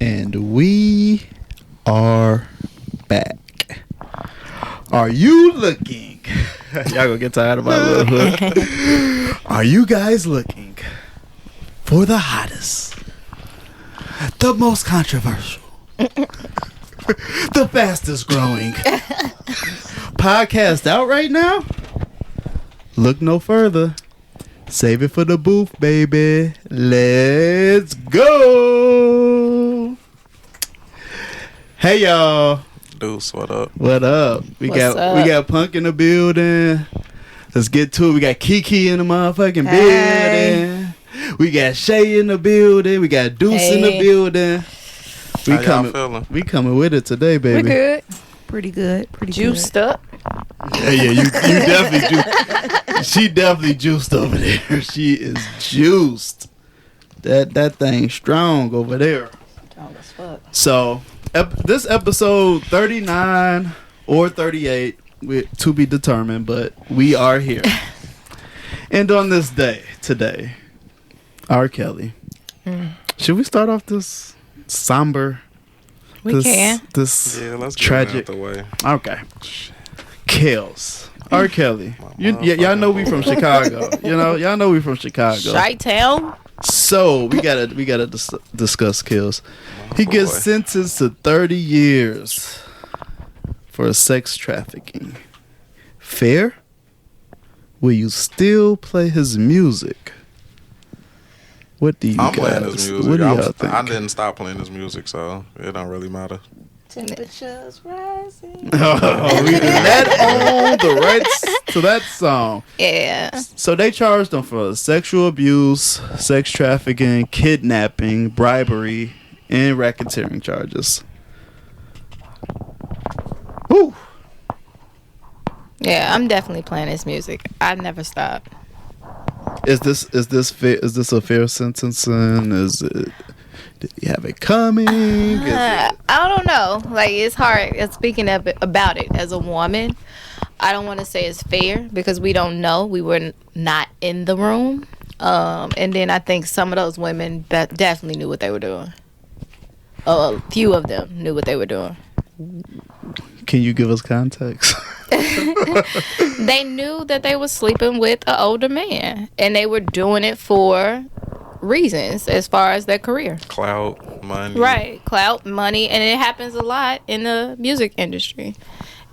And we are back. Are you looking? Y'all gonna get tired of my little hook. Are you guys looking for the hottest, the most controversial, the fastest growing podcast out right now? Look no further. Save it for the booth, baby. Let's go. Hey, y'all. Deuce, what up? What up? We got Punk in the building. Let's get to it. We got Kiki in the motherfucking building. We got Shay in the building. We got Deuce in the building. How y'all feeling? We coming with it today, baby. We good. Pretty good. Juiced up. Yeah, you definitely juiced. She definitely juiced over there. She is juiced. That thing strong over there. Strong as fuck. So, this episode 39 or 38, to be determined, but we are here. And on this day, today, R. Kelly. Should we start off this somber? We can. Let's tragic. get it out the way. Okay. Kills. R. Kelly. Y'all know we from Chicago. Y'all know we from Chicago. Chi-town. So we gotta discuss Kills. He gets sentenced to 30 years for sex trafficking. Fair? Will you still play his music? What do you I'm guys? playing his music. What do y'all think? I didn't stop playing his music, so it don't really matter. Temperatures rising. Oh, we did that on the rights to that song. Yeah. So they charged him for sexual abuse, sex trafficking, kidnapping, bribery, and racketeering charges. Woo. Yeah, I'm definitely playing his music. I never stop. Is this a fair sentencing? Did he have it coming? I don't know. Like, it's hard speaking about it as a woman. I don't want to say it's fair because we don't know. We were not in the room. And then I think some of those women definitely knew what they were doing. A few of them knew what they were doing. Can you give us context? They knew that they were sleeping with an older man, and they were doing it for reasons as far as their career. Clout, money. Right, clout, money, and it happens a lot in the music industry.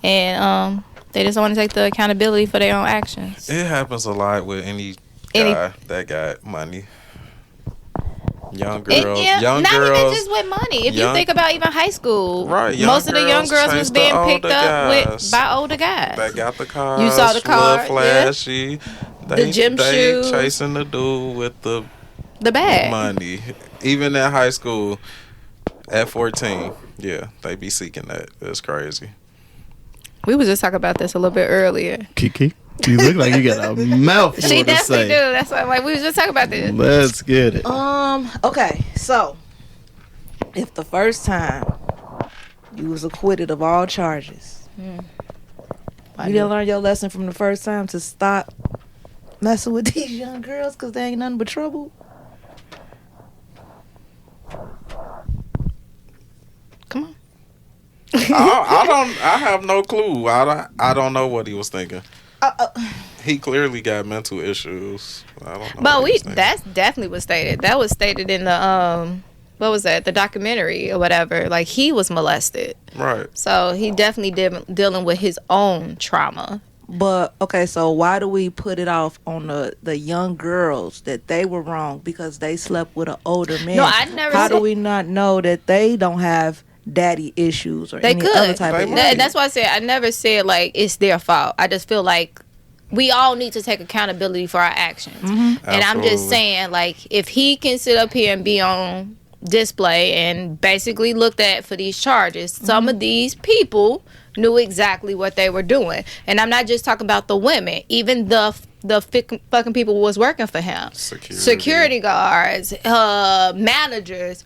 And they just don't want to take the accountability for their own actions. It happens a lot with any guy that got money. Young girls, not even just with money. If you think about even high school, right? Most of the young girls was being picked up by older guys. They got the cars. You saw the car, flashy. Yeah. The gym shoes. Chasing the dude with the bag, money. Even in high school, at 14, yeah, they be seeking that. It's crazy. We was just talking about this a little bit earlier. Kiki, you look like you got a mouthful She to say. definitely do. That's why I'm like, we was just talking about this. Let's get it. Okay, so if the first time you was acquitted of all charges, you didn't learn your lesson from the first time to stop messing with these young girls because they ain't nothing but trouble. Come on. I have no clue. I don't know what he was thinking. He clearly got mental issues. I don't know. But that's definitely was stated. That was stated in the what was that? The documentary or whatever. Like, he was molested. Right. So he definitely dealing with his own trauma. But okay, so why do we put it off on the young girls that they were wrong because they slept with an older man? No, I never. How do we not know that they don't have daddy issues or any other type of issues? That's why I said I never said like it's their fault. I just feel like we all need to take accountability for our actions. Mm-hmm. And I'm just saying, like, if he can sit up here and be on display and basically looked at for these charges, some of these people knew exactly what they were doing. And I'm not just talking about the women, even the fucking people who was working for him, security guards, managers,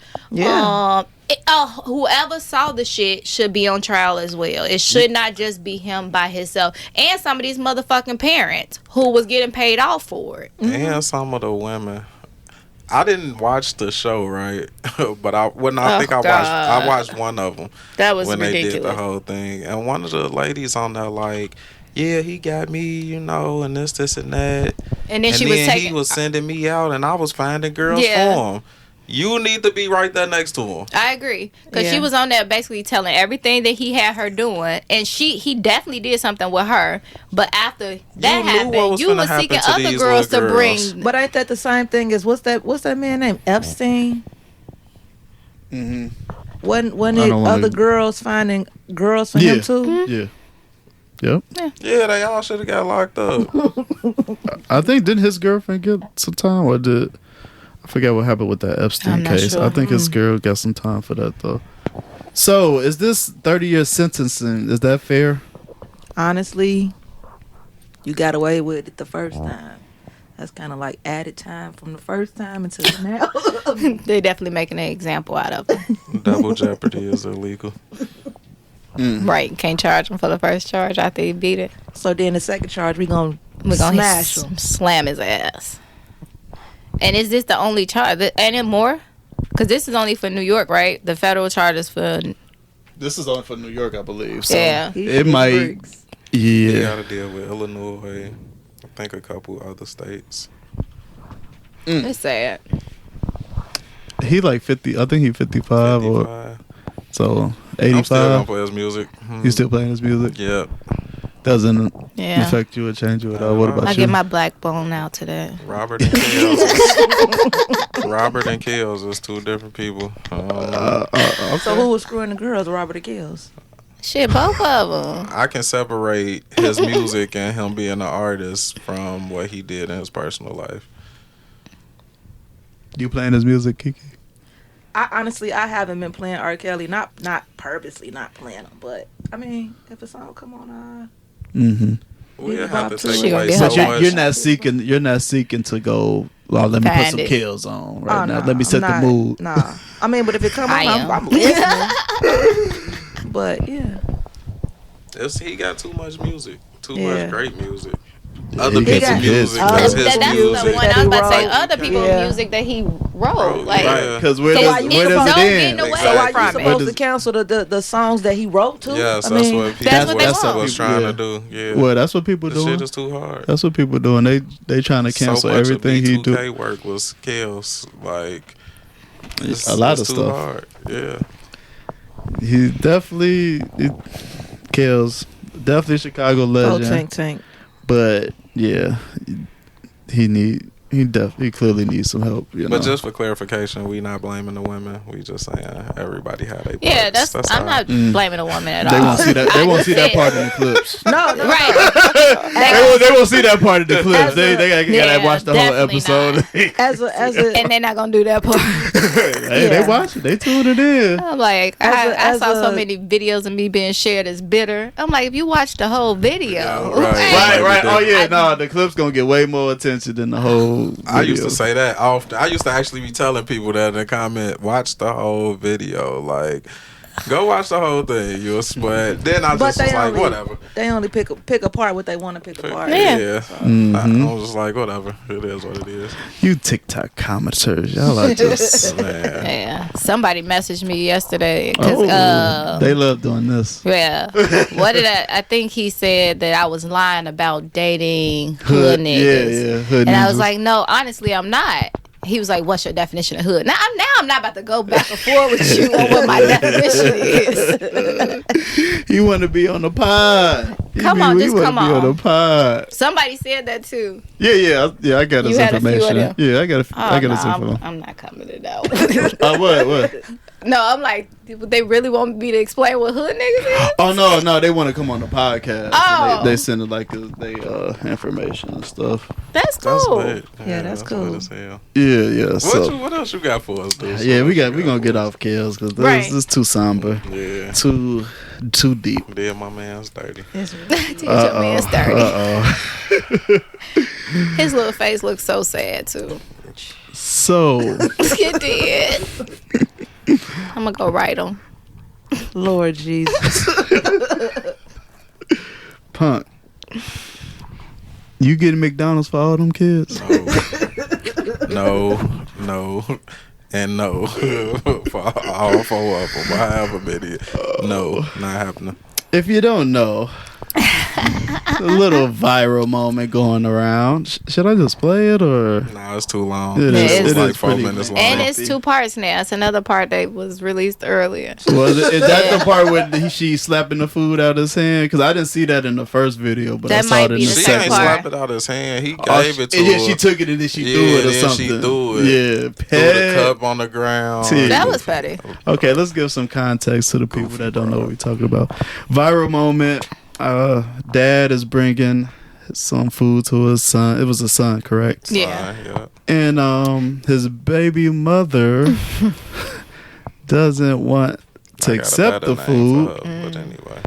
whoever saw the shit should be on trial as well. It should not just be him by himself. And some of these motherfucking parents who was getting paid off for it. And some of the women. I didn't watch the show, right? But I watched one of them. That was when ridiculous. They did the whole thing, and one of the ladies on there like, yeah, he got me, you know, and this and that. And then he was sending me out, and I was finding girls for him. You need to be right there next to him. I agree, because she was on there basically telling everything that he had her doing, and he definitely did something with her. But after that happened, you were seeking other girls to bring. But ain't that the same thing as what's that man named Epstein? Mm-hmm. Wasn't it other girls finding girls for him too? Mm-hmm. Yeah. Yep. Yeah, they all should have got locked up. I think didn't his girlfriend get some time, or did I forget what happened with that Epstein case? Sure. I think his girl got some time for that though. So is this 30-year sentencing? Is that fair? Honestly, you got away with it the first time. That's kind of like added time from the first time until now. They definitely making an example out of it. Double jeopardy is illegal. Right, can't charge him for the first charge after he beat it. So then the second charge, we gonna smash him, slam his ass. And is this the only charge? Ain't it more? Because this is only for New York, right? The federal charge is for. This is only for New York, I believe. So yeah, it might. Yeah, you gotta deal with Illinois. I think a couple other states. It's sad. He like 50. I think he 55 or so. 85. I'm still gonna play his music. You still playing his music? Yeah. Doesn't affect you or change you at all. What about you? I get my black bone out today. Robert and Kells is two different people. Okay. So who was screwing the girls? Robert and Kells? Shit, both of them. I can separate his music and him being an artist from what he did in his personal life. You playing his music, Kiki? I honestly haven't been playing R. Kelly, not purposely not playing him, but I mean, if a song come on, we have to take away so much. You're not seeking to go. Well, let me put some kills on right now. Let me set the mood. Nah, I mean, but if it come on, I'm listening. But yeah, he got too much music, much great music. Other people's music. That's the one I was about to say. Other people's music that he wrote, like because where does it end? So why you supposed to cancel the songs that he wrote too? Yes, that's what people was trying to do. Yeah. Well, that's what people doing. Shit is too hard. That's what people doing. They trying to cancel everything he do. So much of B2K work was chaos. Like a lot of too stuff. Hard. Yeah. He definitely kills. Definitely Chicago legend. Tank. But yeah, he clearly needs some help. You know? But just for clarification, we not blaming the women. We just saying everybody had a. Yeah, that's I'm not blaming the woman at all. They won't see that. They won't see that part in the clips. No, right. They won't see that part in the clips. They gotta watch the whole episode. And they're not gonna do that part. They watch it. They tuned it in. I'm like, I saw so many videos of me being shared as bitter. I'm like, if you watch the whole video, right. Oh yeah, no, the clip's gonna get way more attention than the whole. I used to say that often. I used to actually be telling people that in the comment, watch the whole video. Like, go watch the whole thing. But then I just was like, whatever. They only pick apart what they want to pick apart. Yeah. I was just like, whatever. It is what it is. You TikTok commenters, y'all are just man. Yeah. Somebody messaged me yesterday because they love doing this. Yeah. What did I think he said that I was lying about dating hood niggas. Yeah, hood and niggas. I was like, no, honestly, I'm not. He was like, what's your definition of hood? Now I'm not about to go back and forth with you on what my definition is. You want to be on the pod. Come on. Be on the pod. Somebody said that too. Yeah, I got this information. Yeah, I got this information. I'm not coming to that one. What? No, I'm like, they really want me to explain what hood niggas is? Oh, no, they want to come on the podcast. Oh. They send it like they information and stuff. That's cool. That's cool. Yeah. What else you got for us, Deuce? Yeah, we gonna get off kills because this is too somber. Yeah. Too deep. Did my man's dirty. Teach your man's dirty. His little face looks so sad too. So it did. I'm gonna go write him. Lord Jesus. Punk. You getting McDonald's for all them kids? No. no, and no for all 4 of them. However many, no, not happening. If you don't know, a little viral moment going around. Should I just play it or? No, it's too long. It's like 4 minutes long. And it's 2 parts now. It's another part that was released earlier. Is that the part where she slapping the food out of his hand? Because I didn't see that in the first video, but That I saw might it in be the the She second. ain't part. slap it out his hand. He gave it to her. Yeah, she took it and then she threw it or then something. she threw it. Yeah, Threw the cup on the ground. See. That was petty. Okay, let's give some context to the people that don't know what we're talking about. Viral moment. Dad is bringing some food to his son. It was a son, correct? Yeah. And his baby mother doesn't want to accept the food. But anyway.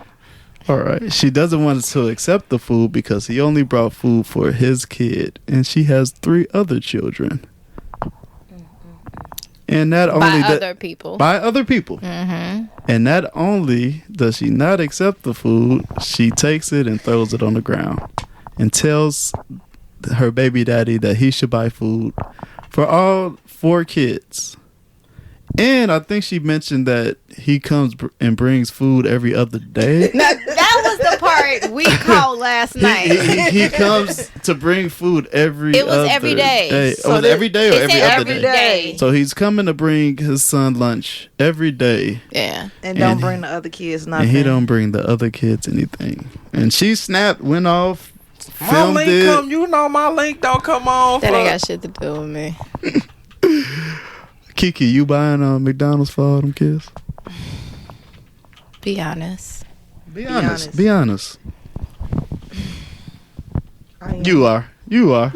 All right. She doesn't want to accept the food because he only brought food for his kid, and she has 3 other children. And not only Other people. by other people. Mm-hmm. And not only does she not accept the food, she takes it and throws it on the ground and tells her baby daddy that he should buy food for all 4 kids. And I think she mentioned that he comes and brings food every other day. That was the part we called last night. He comes to bring food every It was every day. Oh, was it every day or It every said other every day? day. So he's coming to bring his son lunch every day. Yeah. And don't And- bring the other kids nothing. And he don't bring the other kids anything. And she snapped, went off, My filmed link it. come, you know my link don't come on. That ain't got shit to do with me. Kiki, you buying McDonald's for all them kids? Be honest. Be honest. honest. Be honest. I am. You are. You are.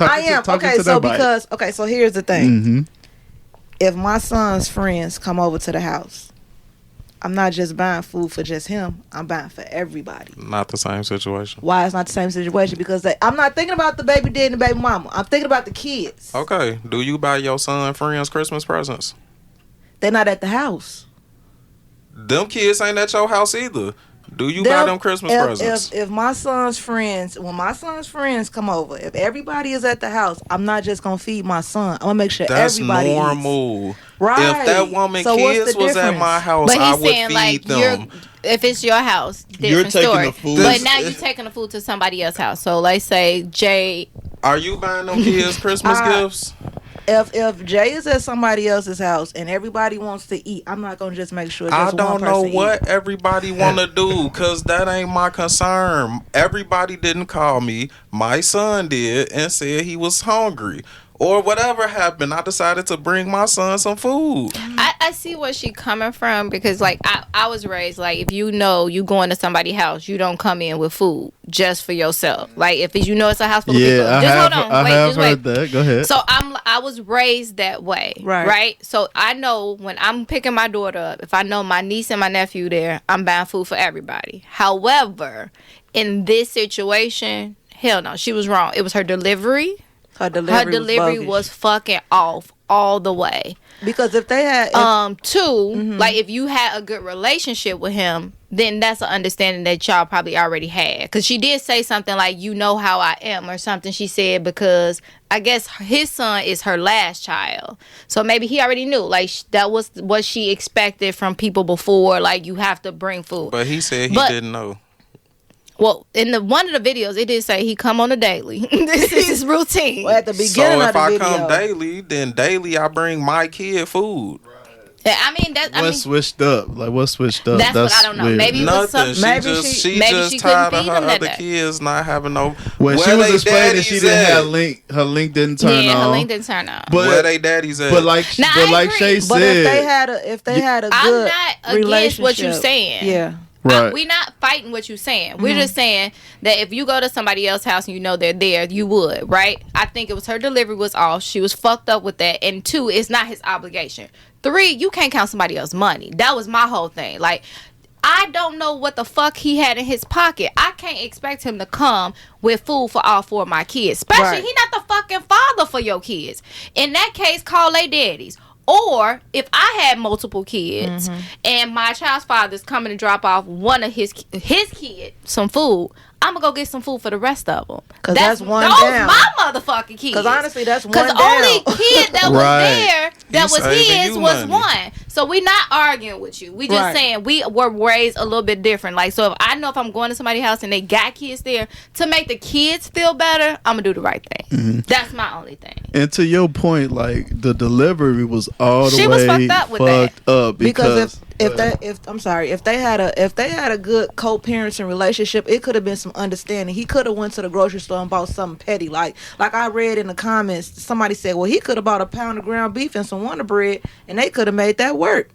I am. Okay, so because so here's the thing. Mm-hmm. If my son's friends come over to the house, I'm not just buying food for just him. I'm buying for everybody. Not the same situation. Why it's not the same situation? Because I'm not thinking about the baby daddy and the baby mama. I'm thinking about the kids. Okay. Do you buy your son friends Christmas presents? They're not at the house. Them kids ain't at your house either. Do you buy them Christmas presents? If my son's friends, when my son's friends come over, if everybody is at the house, I'm not just gonna feed my son. I'm gonna make sure That's everybody normal. eats. Right. If that woman So what's kids the was at difference? my house, But I he's would saying feed like them. if it's your house, You're different taking story. the food. But now you're taking the food to somebody else's house. So let's say Jay. Are you buying them kids Christmas gifts? If Jay is at somebody else's house and everybody wants to eat, I'm not gonna just make sure. I Just don't one know person what eat. everybody want to do because that ain't my concern. Everybody didn't call me. My son did and said he was hungry. Or whatever happened, I decided to bring my son some food. I see where she coming from because like I was raised like if you know you going to somebody's house, you don't come in with food just for yourself. Like if you know it's a house full of people. Yeah, Just hold I on. Wait, have just heard wait. that. Go ahead. So I was raised that way, right? So I know when I'm picking my daughter up, if I know my niece and my nephew there, I'm buying food for everybody. However, in this situation, hell no, she was wrong. It was her delivery. Her delivery was fucking off all the way. Because if they had, like if you had a good relationship with him, then that's an understanding that y'all probably already had. Because she did say something like, you know how I am or something she said because I guess his son is her last child. So maybe he already knew. Like that was what she expected from people before. Like you have to bring food. But he said he didn't know. Well, in one of the videos, it did say he come on a daily. This is his routine. Well, at the beginning So of if the I video, come daily, then daily I bring my kid food. I mean, What's switched up? Like what's switched up? That's what I don't know. weird. Maybe it was Nothing. something. She maybe just she couldn't tired of feed her them that other day. kids not having no. When where she was they explaining, she daddies didn't at? have link. Her link didn't turn Yeah, her on. link didn't turn on. But Where they daddies at? but like Now, I like agree. Shay but said, if they had a I'm good not against relationship, what you're saying. Yeah. right. We're not fighting what you're saying. We're just saying that if you go to somebody else's house and you know they're there, you would, right? I think it was her delivery was off. She was fucked up with that. And 2, it's not his obligation. 3, you can't count somebody else's money. That was my whole thing. Like, I don't know what the fuck he had in his pocket. I can't expect him to come with food for all 4 of my kids. Especially, he not the fucking father for your kids. In that case, call they daddies. Or if I had multiple kids and my child's father's coming to drop off one of his kid some food, I'm gonna go get some food for the rest of them. Cause that's one those down. my motherfucking kids. Because honestly, that's one Because down. the only kid that was there that He's was saving his you was money. one. So we not arguing with you. We just Right. saying we were raised a little bit different. Like, so if I know if I'm going to somebody's house and they got kids there, to make the kids feel better, I'm gonna do the right thing. That's my only thing. And to your point, like the delivery was all the She was way fucked up with that. up Because if they had a good co-parenting relationship, it could have been some understanding. He could have went to the grocery store and bought something petty, like I read in the comments, somebody said, well, he could have bought a pound of ground beef and some Wonder Bread, and they could have made that work.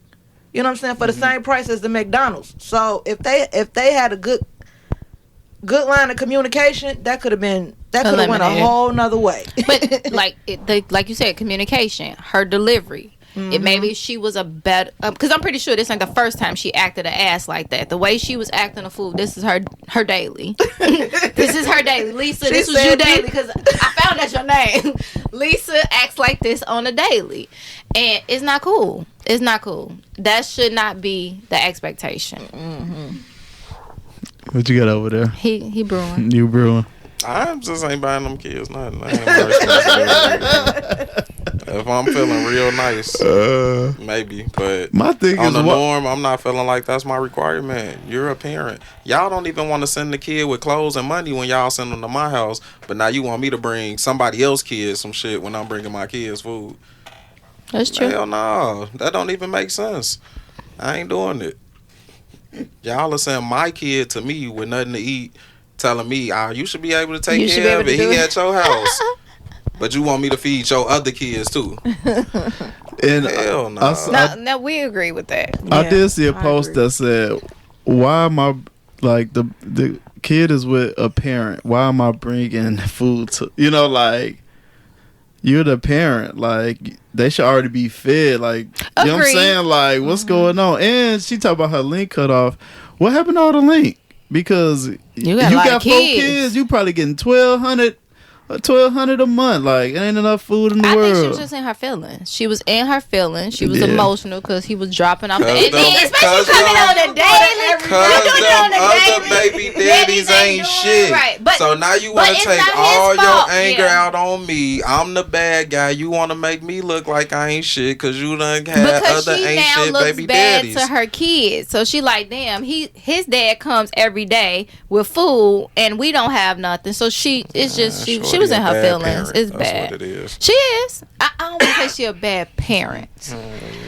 You know what I'm saying? For the same price as the McDonald's. So if they had a good line of communication, that could have went a whole nother way. But like you said, communication, her delivery. It maybe she was a better, because I'm pretty sure this ain't the first time she acted an ass like that. The way she was acting a fool, this is her daily. This is her daily. Lisa, this was you daily, because I found out your name. Lisa acts like this on a daily, and it's not cool. It's not cool. That should not be the expectation. What you got over there? He brewing. You brewing? I just ain't buying them kids nothing. I ain't no responsibility. If I'm feeling real nice, maybe. But My thing on is the norm, I'm not feeling like that's my requirement. You're a parent. Y'all don't even want to send the kid with clothes and money when y'all send them to my house. But now you want me to bring somebody else's kids some shit when I'm bringing my kids food. That's true. Hell no. That don't even make sense. I ain't doing it. Y'all are sending my kid to me with nothing to eat, telling me, you should be able to take care of it. He at your house. But you want me to feed your other kids too. And hell no. No, we agree with that. I did see a post that said, why am I, like, the kid is with a parent, why am I bringing food to, like, you're the parent, like, they should already be fed, like, you know what I'm saying, like, what's going on? And she talked about her link cut off. What happened to all the link? Because you got 4 kids, you probably getting $1,200 a month. Like, it ain't enough food in the world. I think she was just in her feelings. She was in her feelings. She was emotional because he was dropping off. And then, especially coming on a daily. Because them other baby daddies ain't shit. Right. But, so now you want to take all your anger out on me. I'm the bad guy. You want to make me look like I ain't shit because you done had other ain't shit baby daddies. To her kids. So she like, damn, his dad comes every day with food and we don't have nothing. So she was in her feelings. Parent. It's That's bad. what it is. She is. I don't want to say she a bad parent.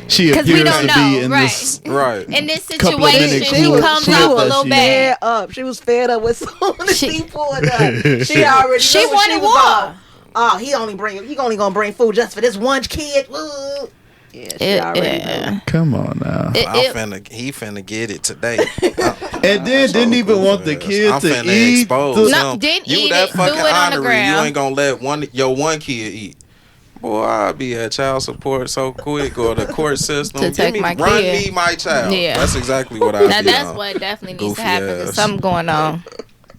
She appears we don't to know, be in this in this couple of situation. minute She comes clip off a that little she- bad. Up. She was fed up with soon as she pulled up. She already She knew what wanted was war. on. Oh, he only gonna bring food just for this one kid. Ooh. Yeah, she already knew. Come on now. He finna get it today. And then didn't even want the kid I'm to finna eat. expose No, him. didn't You eat that it, do fucking it on the honorary. You ground. ain't gonna let your one kid eat. Boy, I'll be at child support so quick, or the court system. To take my run kid. me my child. Yeah. That's exactly what I Now do. that's what definitely needs Goofy to happen. ass. There's something going on.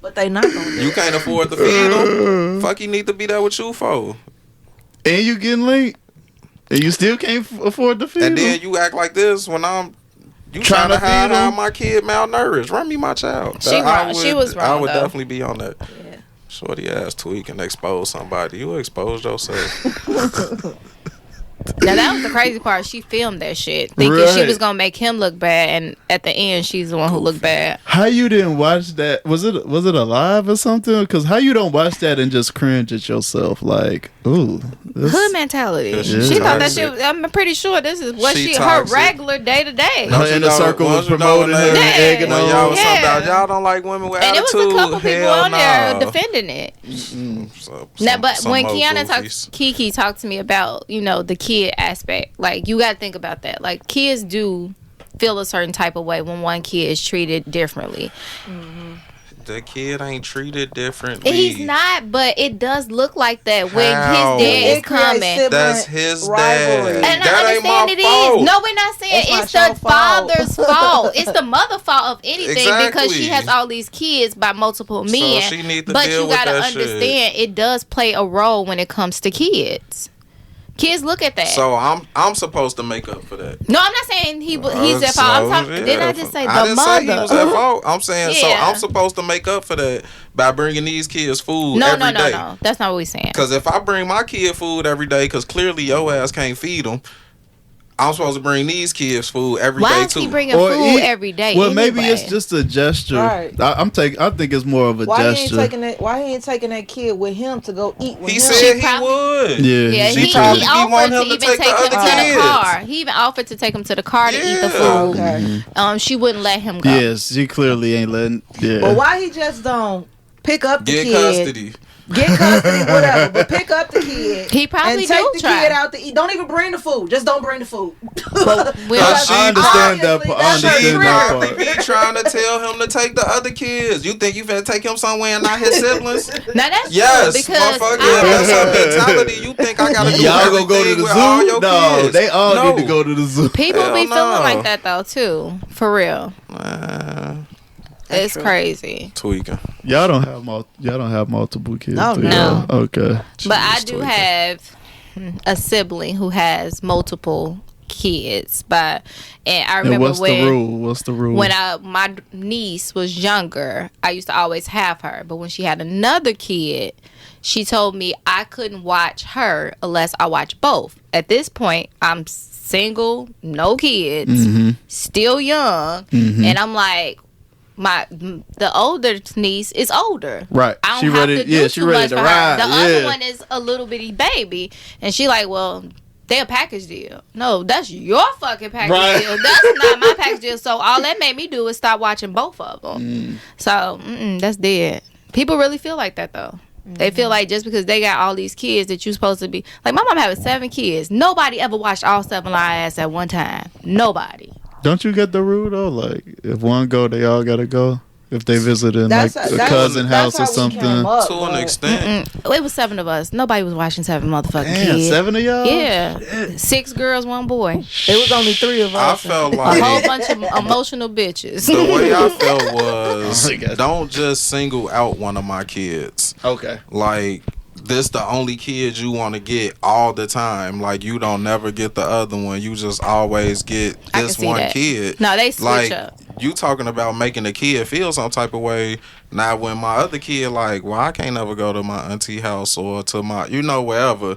But they not gonna do You it. can't afford to feed them. Fuck, you need to be there with you for. And you getting late. And you still can't afford to feed And them. then you act like this when I'm. You Trying trying to to hide feed how 'em? my kid malnourished. Run me my child. She was wrong, I would though. definitely be on that. Yeah. Shorty ass tweak and expose somebody. You exposed yourself. Now that was the crazy part. She filmed that shit, thinking she Right. was gonna make him look bad, and at the end, she's the one who looked bad. How you didn't watch that? Was it alive or something? Because how you don't watch that and just cringe at yourself? Like, ooh, this, Hood mentality. Yeah, She she's thought that toxic. shit. I'm pretty sure this is what She her toxic. regular day to day. her inner circle was promoting her and Yeah. egging When her y'all on. was talking about y'all don't like women with And it attitude. was a couple people Hell on there no. defending it. So, Now, but some when more goofies. Kiki talked to me about, the kid aspect, like, you got to think about that. Like, kids do feel a certain type of way when one kid is treated differently. The kid ain't treated differently. He's not, but it does look like that when How? his dad is It creates coming. sibling That's his rivalry. dad. And That I ain't understand my it fault. is. No, we're not saying It's it's not the your fault. father's fault. It's the mother fault of anything because she Exactly. has all these kids by multiple men. she need to but deal you with gotta that shit. understand it does play a role when it comes to kids. Kids look at that. So I'm supposed to make up for that. No, I'm not saying he's at fault. I'm talking. Did I just say the I didn't mother? say he was at fault. I'm saying so Yeah. I'm supposed to make up for that by bringing these kids food every day. No. That's not what we're saying. Because if I bring my kid food every day, because clearly your ass can't feed them, I'm supposed to bring these kids food every day Why is too. he bringing food every day? Well, maybe anyway? it's just a gesture. Right. I think it's more of a Why gesture. he ain't taking that kid with him to go eat with He him? said She he would. Yeah, She he probably want offered to him to even take take the him to other the kids. car. He even offered to take him to the car to eat the food. Okay. She wouldn't let him go. Yes, she clearly ain't letting. Yeah. But why he just don't pick up the Get kid? custody. Get custody, whatever. But pick up the kid. He probably and take do the try. kid out to eat. Don't even bring the food. Just don't bring the food. Well, I understand that. I That's her understand that Probably part. be trying to tell him to take the other kids. You think you finna take him somewhere and not his siblings? now that's Yes, true because motherfucker. That's a mentality. You think I gotta do Y'all gonna go to everything the with all zoo? your No, kids? they all No. need to go to the zoo. people Hell be no. feeling like that though too. For real, it's true. crazy. Tweaking. Y'all don't have multiple kids. No, do no. y'all? Okay. But I Jeez, do tweaking. have a sibling who has multiple kids. And I And remember what's the rule? What's the rule? when my niece was younger, I used to always have her. But when she had another kid, she told me I couldn't watch her unless I watch both. At this point, I'm single, no kids, still young, and I'm like, the older niece is older. Right. I don't She have ready- to do yeah, she too ready much to for ride, her. The yeah. other one is a little bitty baby, and she like, well, they a package deal. No, that's your fucking package Right. deal. That's not my package deal. So all that made me do is stop watching both of them. So that's dead. People really feel like that though. They feel like just because they got all these kids that you supposed to be like. My mom having 7 kids. Nobody ever watched all 7 of our ass at one time. Nobody. Don't you get the rule though? Like if one go, they all gotta go. If they visit in like a cousin house or something. To an extent. It was 7 of us. Nobody was watching 7 motherfucking Damn, kids. 7 of y'all? Yeah. 6 girls, 1 boy. It was only 3 of I us. felt A whole like bunch of emotional bitches. the way I felt was Oh my God. don't just single out one of my kids. Okay. Like this the only kid you want to get all the time. Like you don't never get the other one. You just always get I can this see one that. kid. No, they switch like, up. You talking about making the kid feel some type of way. Now when my other kid like, well, I can't ever go to my auntie house or to my, wherever.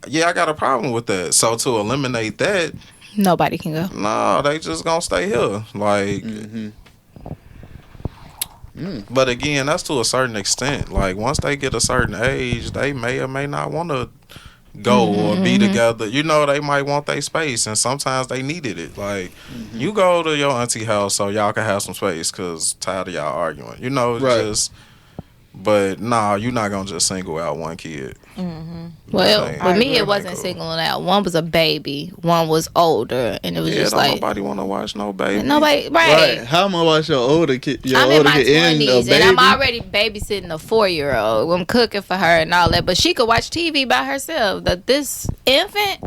Yeah, I got a problem with that. So to eliminate that, Nobody can go. no, they just gonna stay here. Like, but again, that's to a certain extent. Like once they get a certain age, they may or may not want to go or be together. They might want their space, and sometimes they needed it. Like you go to your auntie house so y'all can have some space, cause tired of y'all arguing. Right. Just. But nah, you're not gonna just single out one kid. Well, Like, with me, that it wasn't ain't cool. singling out. One was a baby. One was older, and it was Yeah, just don't like nobody want to watch no baby. nobody. Right. Right. How am I watch your older kid? Your I'm in older my kid and a 20s, baby? and I'm already babysitting a 4-year-old. I'm cooking for her and all that, but she could watch TV by herself. This infant,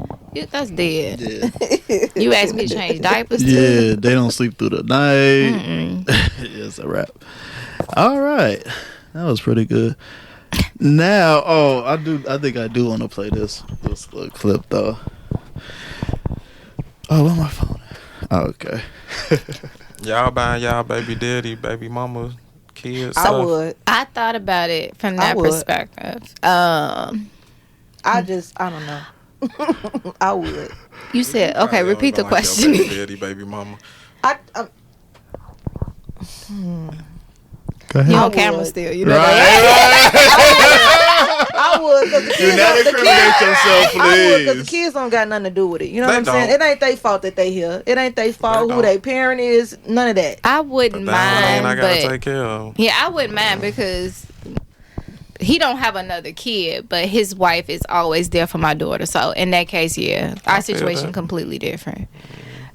that's dead. Yeah. You asked me to change diapers too. Yeah, they don't sleep through the night. It's a wrap. All right, that was pretty good. Now, I think I do want to play this little clip though. Oh, where my phone at? Oh, okay. Y'all buying y'all baby daddy, baby mama, kids. I stuff? would. I thought about it from that would. perspective. I don't know. I would. You said Probably okay. don't Repeat the like your question. Baby daddy, baby mama. Go You ahead. on would. camera still? You know Right. that? I would, because the Do kids not don't- the incriminate kids- yourself, I would, because the please. kids don't got nothing to do with it. You know They what I'm saying? don't. It ain't their fault that they here. It ain't their fault They who don't. their parent is. None of that. I wouldn't But that lane I mind, gotta but take care of. yeah, I wouldn't mind because he don't have another kid, but his wife is always there for my daughter. So in that case, yeah, I our feel situation that. completely different.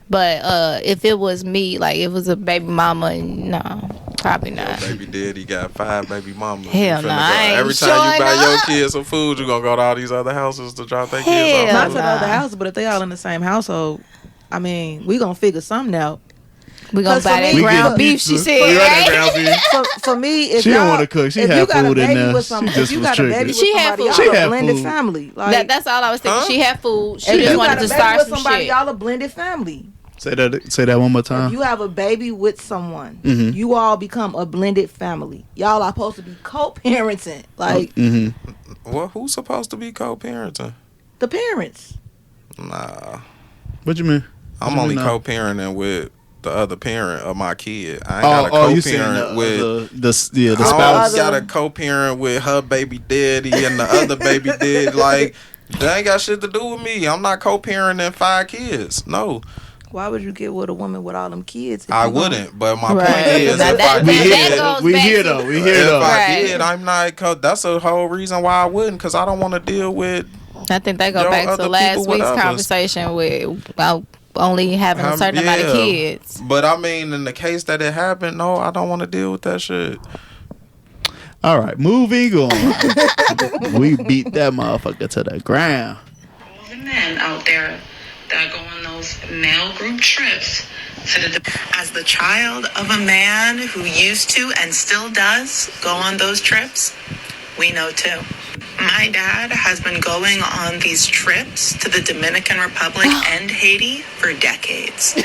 But if it was me, like it was a baby mama, no, probably not. Baby daddy got 5 baby mamas. You Hell finna no, go- I ain't Every time you showing buy your up. kids some food, you gonna go to all these other houses to drop their kids Hell off. Not no. to the other house, but if they all in the same household, I mean, we gonna figure something out. We gonna 'Cause buy for that me- ground We beef. She getting said, pizza. right? Ground beef. For me, if She don't y'all- wanna cook. She if had you got a food in baby there. with some- She if just you was got a baby triggered. with She had somebody, food. y'all She a had blended food. family. Like, That's all I was thinking. Huh? She had food. She if just you wanted got to a baby start with some somebody, shit. y'all a blended family. Say that one more If time. you have a baby with someone, Mhm. you all become a blended family. Y'all are supposed to be co-parenting, like Mm-hmm. Well, who's supposed to be co-parenting? the parents. Nah, What you mean? What I'm you only mean now? co-parenting with the other parent of my kid. I ain't got a Oh, you saying co-parent with. the I spouse? got a co-parent with her baby daddy and the other baby daddy. Like, they ain't got shit to do with me. I'm not co-parenting 5 kids. No, Why would you get with a woman with all them kids? if I you gonna- wouldn't. But my Right. point is, Now if that- I We that did, goes we back here to- though. We here if though. I Right. did, I'm not. That's the whole reason why I wouldn't, because I don't want to deal with. I think they go Yo, back other to last people with week's others. conversation with about only having a certain amount of Yeah. kids. But I mean, in the case that it happened, no, I don't want to deal with that shit. All right, moving on. We beat that motherfucker to the ground. All the men out there that go on those male group trips to the as the child of a man who used to and still does go on those trips, we know too. My dad has been going on these trips to the Dominican Republic and Haiti for decades.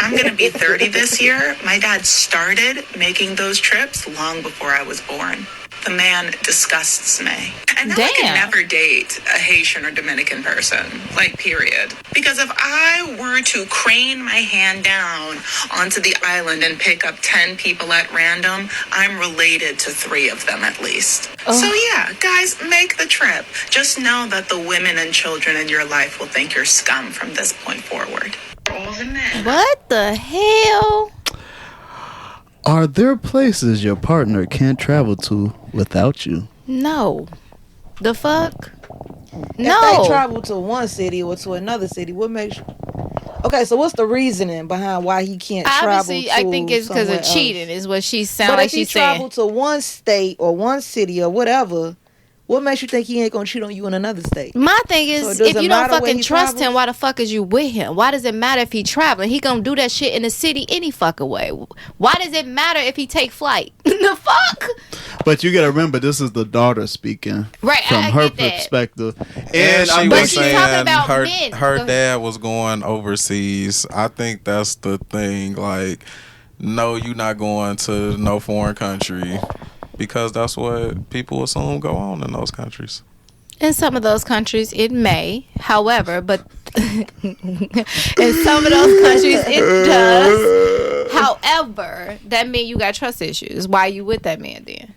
I'm going to be 30 this year. My dad started making those trips long before I was born. The man disgusts me. And now I can Damn. never date a Haitian or Dominican person, like, period. Because if I were to crane my hand down onto the island and pick up 10 people at random, I'm related to 3 of them at least. So yeah, guys, make the trip. Just know that the women and children in your life will think you're scum from this point forward. All the men. What the hell? Are there places your partner can't travel to without you? No. The fuck? If No. they travel to one city or to another city, what makes you? Okay, so what's the reasoning behind why he can't Obviously, travel? I think it's because of somewhere cheating. else? Is what she sound But like if he she's saying. traveled to one state or one city or whatever, what makes you think he ain't gonna cheat on you in another state? My thing So is, it if doesn't you don't matter where fucking he trust him, travels? why the fuck is you with him? Why does it matter if he traveling? He gonna do that shit in the city any fucking way. Why does it matter if he take flight? The fuck? But you gotta remember, this is the daughter speaking Right, from I her get that. perspective, And she But was she's talking saying about her men. Go her ahead. dad was going overseas. I think that's the thing. Like, no, you're not going to no foreign country, because that's what people assume go on in those countries. In some of those countries, it may. However, but in some of those countries, it does. However, that means you got trust issues. Why you with that man then?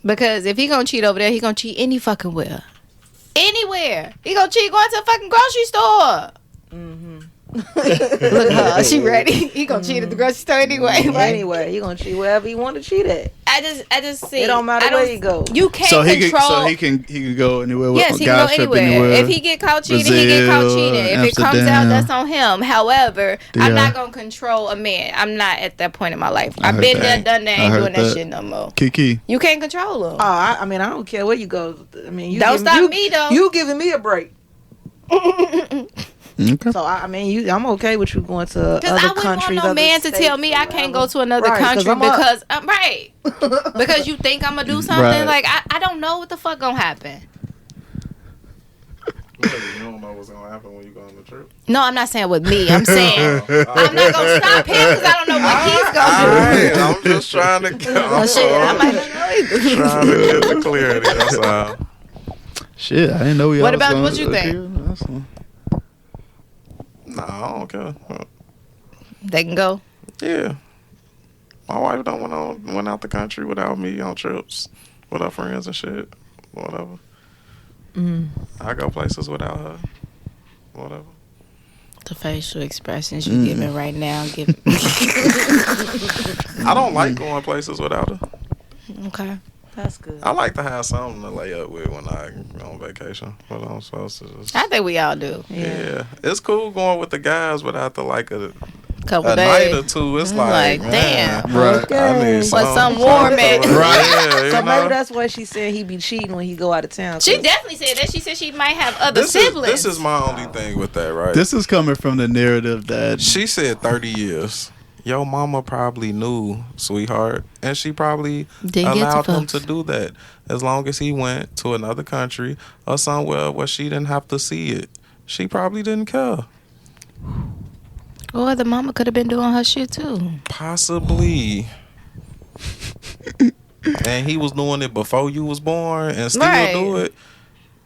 Because if he gonna cheat over there, he gonna cheat any fucking where. Anywhere. He gonna cheat going to a fucking grocery store. Look at her. She ready. He gonna cheat at the grocery store anyway. Right? Anyway, he gonna cheat wherever he want to cheat at. I just see. It don't matter I don't- where you go. You can't so he control. can go anywhere. Yes, he guys can go trip anywhere. If he get caught cheating, he get caught Brazil, cheating. If it comes out, Amsterdam. that's on him. However, Yeah. I'm not gonna control a man. I'm not at that point in my life. I I've heard been that. there, done that, I ain't heard doing that that. shit no more. Kiki. You can't control him. Oh, I mean, I don't care where you go. I mean, you Don't giving- stop you- me, though. You giving me a break. Okay. So I mean, I'm okay with you going to other Because I wouldn't want countries. no other man to tell states me or I can't whatever. go to another Right, 'cause country I'm up. because I'm right. Because you think I'm gonna do something. Right. Like I don't know what the fuck gonna happen. You don't know what's gonna happen when you go on the trip. No, I'm not saying with me. I'm saying I'm not gonna stop him because I don't know what he's gonna do. Alright, I'm just trying to get, Oh, shit, I might not know either. trying to get the clarity. That's all. Shit, I didn't know y'all. What was about- gonna- what you think? That's all. Nah, I don't care. They can go. Yeah, my wife don't went out the country without me on trips with her friends and shit. Whatever. I go places without her. Whatever. The facial expressions you giving right now, give. I don't like going places without her. Okay. That's good. I like to have something to lay up with when I go on vacation. But I'm supposed to just. I think we all do. Yeah, it's cool going with the guys without the like a couple a days. night or two, it's Like, man, damn. Right. I need some warm at? Yeah, you So maybe know? that's why she said he be cheating when he go out of town. She definitely said that. She said she might have other This siblings. is my only thing with that, right? This is coming from the narrative that She said 30 years. Yo, mama probably knew, sweetheart, and she probably Didn't get allowed to him fuck. to do that as long as he went to another country or somewhere where she didn't have to see it. She probably didn't care. Or the mama could have been doing her shit too. Possibly. And he was doing it before you was born and still Right. do it.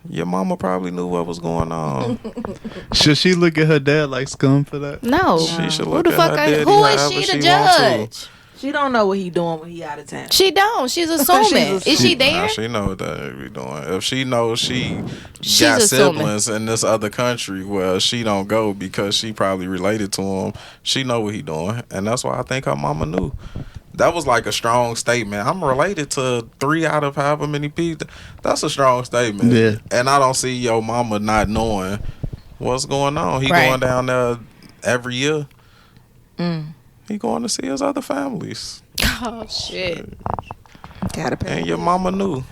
Your mama probably knew what was going on. should she look at her dad like scum for that? No. She should Who look the at fuck her are daddy Who is however she to she want judge? She don't know what he doing when he out of town. She don't. She's assuming. Is she there? Nah, she know what that be doing. If she knows she She's got assuming. siblings in this other country where she don't go because she probably related to him, she know what he doing. And that's why I think her mama knew. That was like a strong statement. I'm related to 3 out of however many people. That's a strong statement. Yeah. And I don't see your mama not knowing what's going on. He Right. going down there every year. He going to see his other families. Oh shit. Gotta pay. And your mama knew.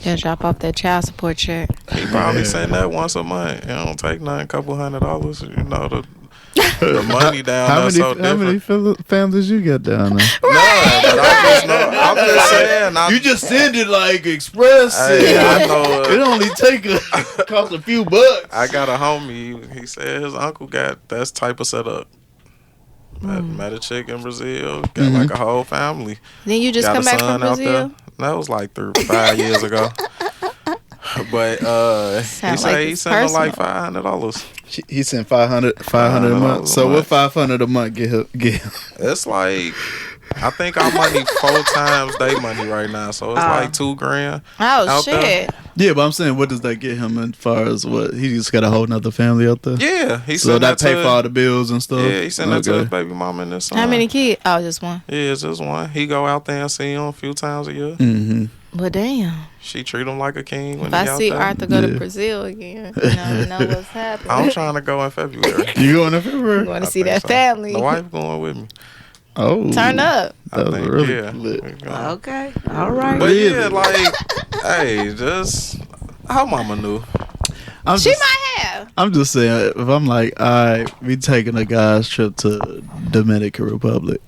Yeah, drop off that child support check. He probably send that once a month. It don't take nothing, couple $100. You know, the money down How there many so how many different. families you got down there? No, but I'm just saying. You just send it like express. Hey, I know. It only take cost a few bucks. I got a homie. He said his uncle got that type of setup. Met a chick in Brazil. Got like a whole family. Then you just Got come a back son from out there. Brazil? That was like 5 years ago. But he Sound said like he it's sent her like personal. $500. He sent 500 a month. So what 500 a month get him? It's like I think our money 4 times their money right now, so it's like $2,000. Oh out shit. there. Yeah, but I'm saying, what does that get him as far as what? He just got a whole nother family out there? Yeah, he So sent that pay to, for all the bills and stuff? Yeah, he sent that to his baby mama and his son. How many kids? Oh, just one. Yeah, it's just one. He go out there and see him a few times a year. Mm-hmm. Well, damn. She treat him like a king when If he I out see there. Arthur go Yeah. to Brazil again, you know what's happening. I'm trying to go in February. You going in You February? want I to see think that so. family? The wife going with me. Oh. Turn up. That was really yeah. lit. We going. Okay. All right. But Really? yeah, like, hey, just her mama knew. I'm She just, might have. I'm just saying, if I'm like, all right, we taking a guy's trip to Dominican Republic.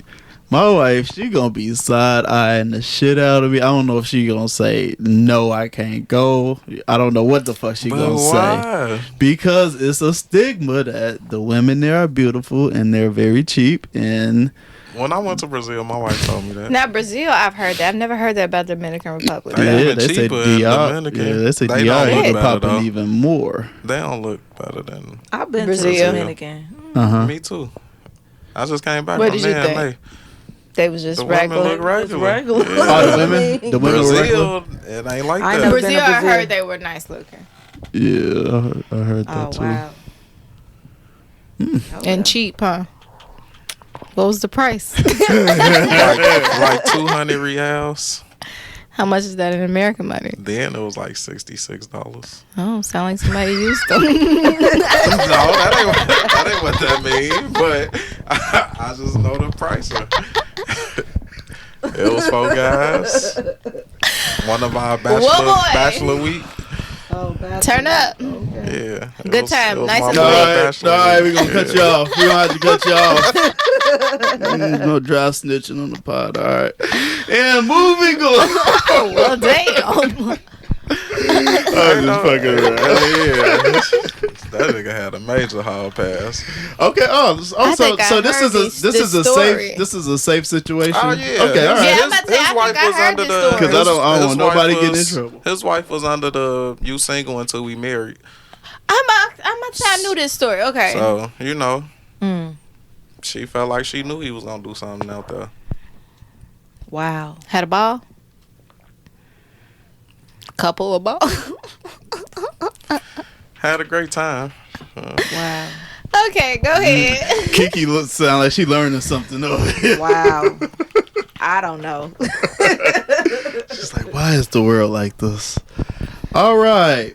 My wife, she gonna be side-eyeing the shit out of me. I don't know if she gonna say, no, I can't go. I don't know what the fuck she But gonna say. why? Because it's a stigma that the women there are beautiful and they're very cheap. And When I went to Brazil, my wife told me that. Now Brazil, I've heard that. I've never heard that about Dominican Republic. They yeah, even they say cheaper in DR, Dominican. yeah, they say They DR don't look even better, popping though. even more. They don't look better than I've been Brazil. to the Dominican. Uh-huh. me too. I just came back What from did you there in think? May. They was just The women regular. look regular. regular. Yeah. Oh, the women? The women were regular? Brazil, it ain't like I that. know. Brazil, Been to I Brazil. heard they were nice looking Yeah, I heard that Oh too. wow. and cheap, huh? What was the price? like 200 reals. How much is that in American money? Then it was like $66. Oh, sound like somebody used them. No, that ain't what that mean. But I just know the price. It was 4 guys. One of our bachelor week. Oh, bad. Turn up. Yeah. it Good was- time. it was Nice my and boy quick. bachelor All right, week. we're going to cut you off. We're going to have to cut you off. No dry snitching on the pod. All right. And moving on. Oh, well, damn. I'm just fucking around. Yeah. That nigga had a major hall pass. Okay. Oh, think I so this heard is a story. safe situation. Oh yeah. Okay. All right. Yeah, I'm about to say, I think I heard this story. 'Cause I don't want nobody wife getting in was- trouble. His wife was under the "you single until we married." I'm about to say I knew this story. Okay. So she felt like she knew he was gonna do something out there. Wow. Had a ball? Couple of balls? Had a great time. Wow. Okay, go ahead. Kiki sound like she learning something over here. Wow. I don't know. She's like, why is the world like this? All right.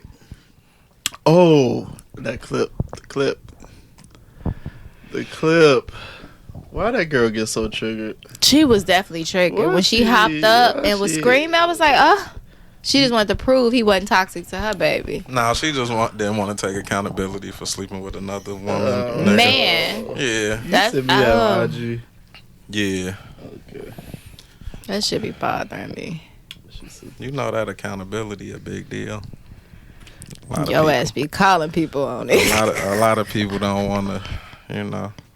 Oh, that clip. The clip. The clip. Why that girl get so triggered? She was definitely triggered when she hopped up and was screaming. I was like, she just wanted to prove he wasn't toxic to her baby. Nah, she just didn't want to take accountability for sleeping with another woman. Man. Yeah. That's me on IG. Yeah. Okay. That should be bothering me. You know that accountability a big deal. Your ass be calling people on it. A lot of people don't want to,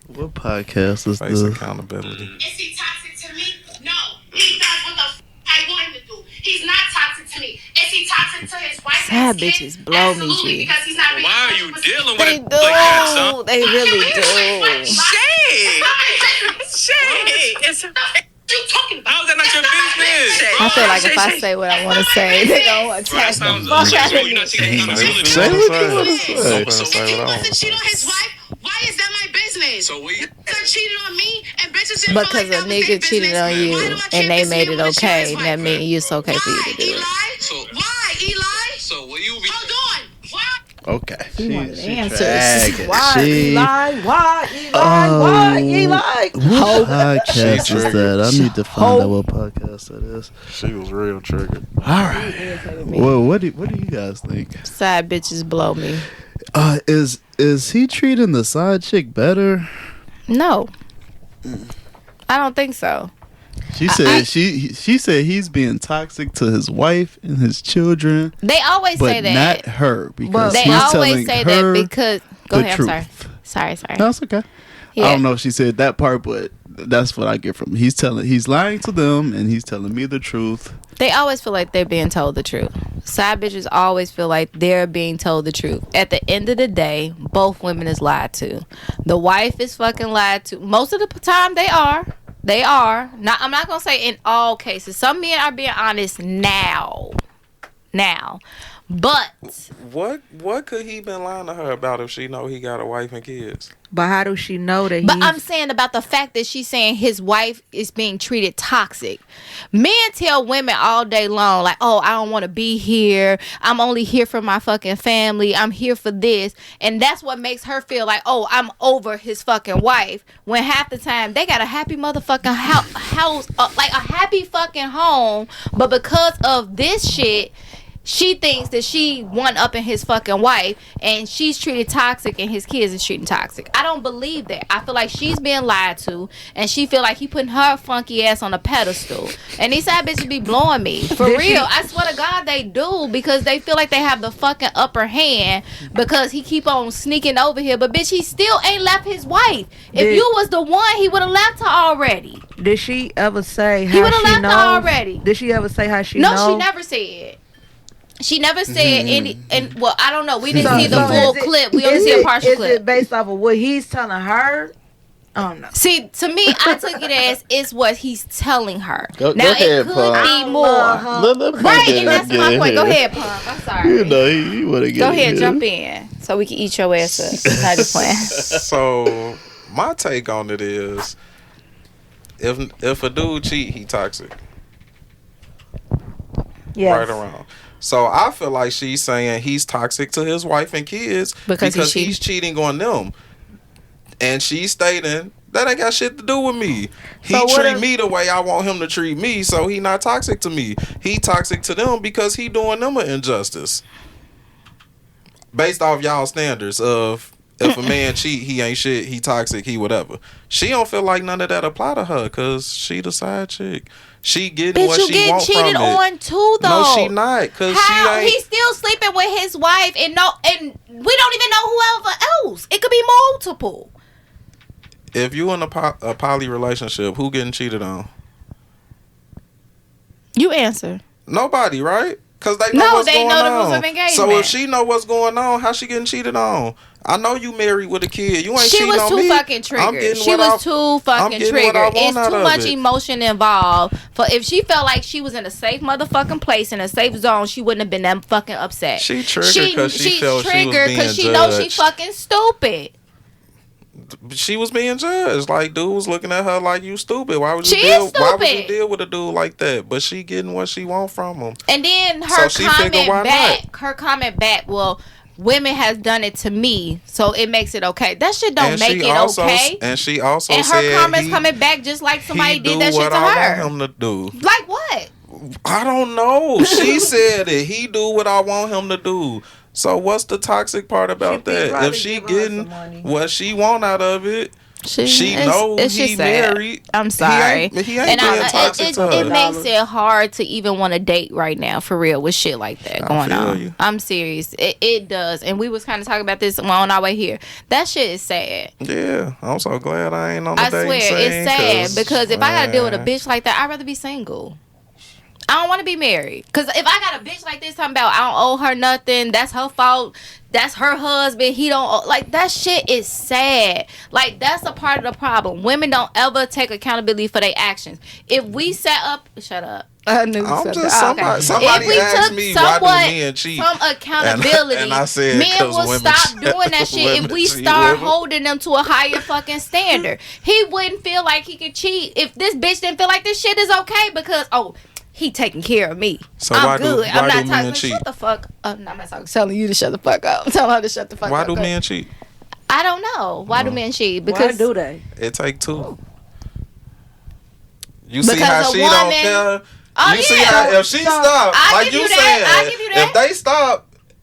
What podcast is face this? accountability. Is he toxic to me? No. He does what the I want him to do. He's not toxic to me. Is he toxic to his wife? Sad bitches blow me, G. Because he's not. Why are you dealing They with do. They really do. Shay? It's You talking about? how's that not your business? I feel like if I say what I want to say, they gonna attack the fuck out of me. Say what you want to say. If he wasn't cheating on his wife, why is that my business? So we Cheated on me and bitches didn't feel Because like a that was their nigga cheated business. on you Why do I and champion they made you it when it's okay, your that wife? means it's okay for you to do Eli? it. Why, Eli? So will you be? Hold on. Why? Okay. He wanted She answers. dragging. Why, She- Eli? Why, Eli? Why, Eli? What podcast is triggered. that? I need to find out what podcast that is. She was real triggered. All right. Well, what do you guys think? Side bitches blow me. Is he treating the side chick better? No. I don't think so. She said she said he's being toxic to his wife and his children, They always but say that. not her because They he's always telling say her that because. Go the ahead, truth. I'm sorry. Sorry. No, it's okay. Yeah. I don't know if she said that part, but that's what I get from him. He's lying to them and he's telling me the truth. They always feel like they're being told the truth. Side bitches always feel like they're being told the truth. At the end of the day, both women is lied to. The wife is fucking lied to. Most of the time, they are. They are. Not, I'm not going to say in all cases. Some men are being honest now. But What could he been lying to her about if she know he got a wife and kids? But how does she know that But I'm saying about the fact that she's saying his wife is being treated toxic. Men tell women all day long, like, oh, I don't want to be here. I'm only here for my fucking family. I'm here for this. And that's what makes her feel like, oh, I'm over his fucking wife. When half the time they got a happy motherfucking house, like a happy fucking home. But because of this shit, she thinks that she one up in his fucking wife and she's treated toxic and his kids is treating toxic. I don't believe that. I feel like she's being lied to and she feel like he putting her funky ass on a pedestal. And these side bitches be blowing me. For real. I swear to God they do because they feel like they have the fucking upper hand because he keep on sneaking over here. But bitch, he still ain't left his wife. If you was the one, he would have left her already. Did she ever say He how would've she left her knows? already. Did she ever say how she knows? No, she never said. She never said any, and well, I don't know. We didn't see the full is it- clip. We only is see a it- partial Is clip. it based off of what he's telling her? I don't know. See, to me, I took it as it's what he's telling her. Go Now ahead, it could Punk. be more, right? And that's my point. Go ahead, Punk. I'm sorry. You know he want to get Go in ahead, here. jump in so we can eat your ass up. I just playing. So my take on it is, if a dude cheat, he toxic. Yes. Right around. So I feel like she's saying he's toxic to his wife and kids Because he's cheating on them, and she's stating that ain't got shit to do with me. He So what treat if- me the way I want him to treat me, so he not toxic to me. He toxic to them because he doing them an injustice. Based off y'all standards of if a man cheat, he ain't shit, he toxic, he whatever. She don't feel like none of that apply to her because she the side chick. She getting Bitch, what you she getting want from cheated it. on too, though. No, she not, cause How? she ain't. He's still sleeping with his wife, and we don't even know whoever else. It could be multiple. If you in a poly relationship, who getting cheated on? You answer. Nobody, right? Cause they know No, what's they going know the on. rules of engagement. So if she know what's going on, how she getting cheated on? I know you married with a kid. You ain't She cheating was on too me. fucking I'm triggered. getting She what was I- too fucking getting what I triggered. want It's out too of much it. emotion involved. For if she felt like she was in a safe motherfucking place in a safe zone, she wouldn't have been that fucking upset. She triggered 'cause she felt she was triggered being 'cause she knows she judged. fucking stupid. She was being judged. Like dude was looking at her like you stupid. Why would you She is Why would you stupid. deal with a dude like that? But she getting what she want from him. And then her So she figure, why comment back. Her comment back. Well, women has done it to me, so it makes it okay. That shit don't And make she it also- okay. And she also And said her comments he- coming back just like somebody he did do that shit what to I her. want him to do. Like what? I don't know. She said it. He do what I want him to do. So what's the toxic part about that? probably If she giving her getting some money. what she want out of it, she it's- know it's he just sad. married. I'm sorry. He ain't And being toxic to her. it makes it hard to even want to date right now, for real, with shit like that going feel on. you. I'm serious. It does. And we was kind of talking about this on our way here. That shit is sad. Yeah, I'm so glad I ain't on the I dating swear, scene, it's sad 'cause, because if I gotta deal with a man, bitch like that, I'd rather be single. I don't want to be married. Because if I got a bitch like this talking about I don't owe her nothing, that's her fault, that's her husband, he don't owe, like, that shit is sad. Like, that's a part of the problem. Women don't ever take accountability for their actions. If we set up, shut up. I'm just somebody If we asked took me why do somewhat men cheat? some accountability, And I said, men 'cause will women stop cheat. doing that shit if Women we cheat. start Women- holding them to a higher fucking standard. He wouldn't feel like he could cheat if this bitch didn't feel like this shit is okay because, oh, he taking care of me. So I'm why do- good. why I'm do not men talking. cheat? Shut the fuck up. No, I'm not talking. Telling you to shut the fuck up. I'm telling her to shut the fuck Why up. do Go men ahead. cheat? I don't know. Why do men cheat? Why Because do they? It take two. You see Because how a she don't woman- care? Oh, You see yeah. how if she stop, I'll like give you you that. saying, I'll give you that.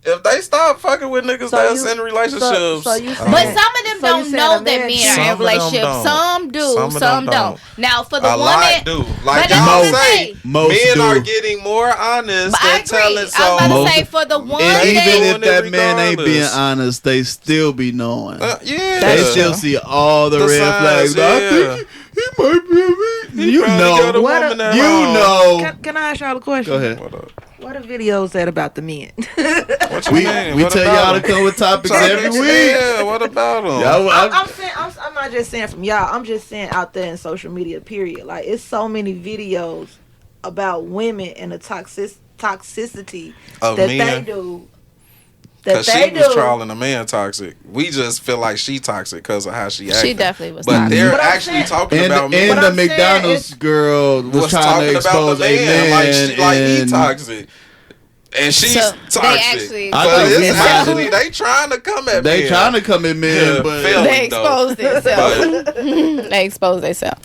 if they stop fucking with niggas So that's you- in relationships, so you oh, saying- But some of them So you don't saying know a that man men cheat? are Some in of them relationships. don't. Some do. Some of Some them don't. don't. Now, for the a woman, lot do. Like but you that's don't what I'm say, saying. Most men do. are getting more honest But I than agree. telling. I was So about to Most- say for the one And thing. even doing if it that man ain't being regardless. honest, they still be knowing. yeah, They still see all the, The red signs, flags. I yeah. think he might be a man. You probably got a know. What woman a- at You home. know. Can I ask y'all a question? Go ahead. What up? What are videos said about the men? What you We mean? we What tell about y'all to them? come with topics every week. Yeah, what about them? Y'all, I'm saying, I'm not just saying from y'all. I'm just saying out there in social media. Period. Like it's so many videos about women and the toxicity Of that men? they do. That Because they she was do. trolling a man toxic. We just feel like she toxic because of how she acted. She definitely was But toxic. they're But I'm actually saying- talking and about me. and But the I'm saying McDonald's it's- girl was trying to expose a man. like she like he and toxic. And she's So, they toxic. actually- I But think it's we might- actually they trying to come at they men. trying to come in men, Yeah, but failing. They exposed themselves. They exposed themselves.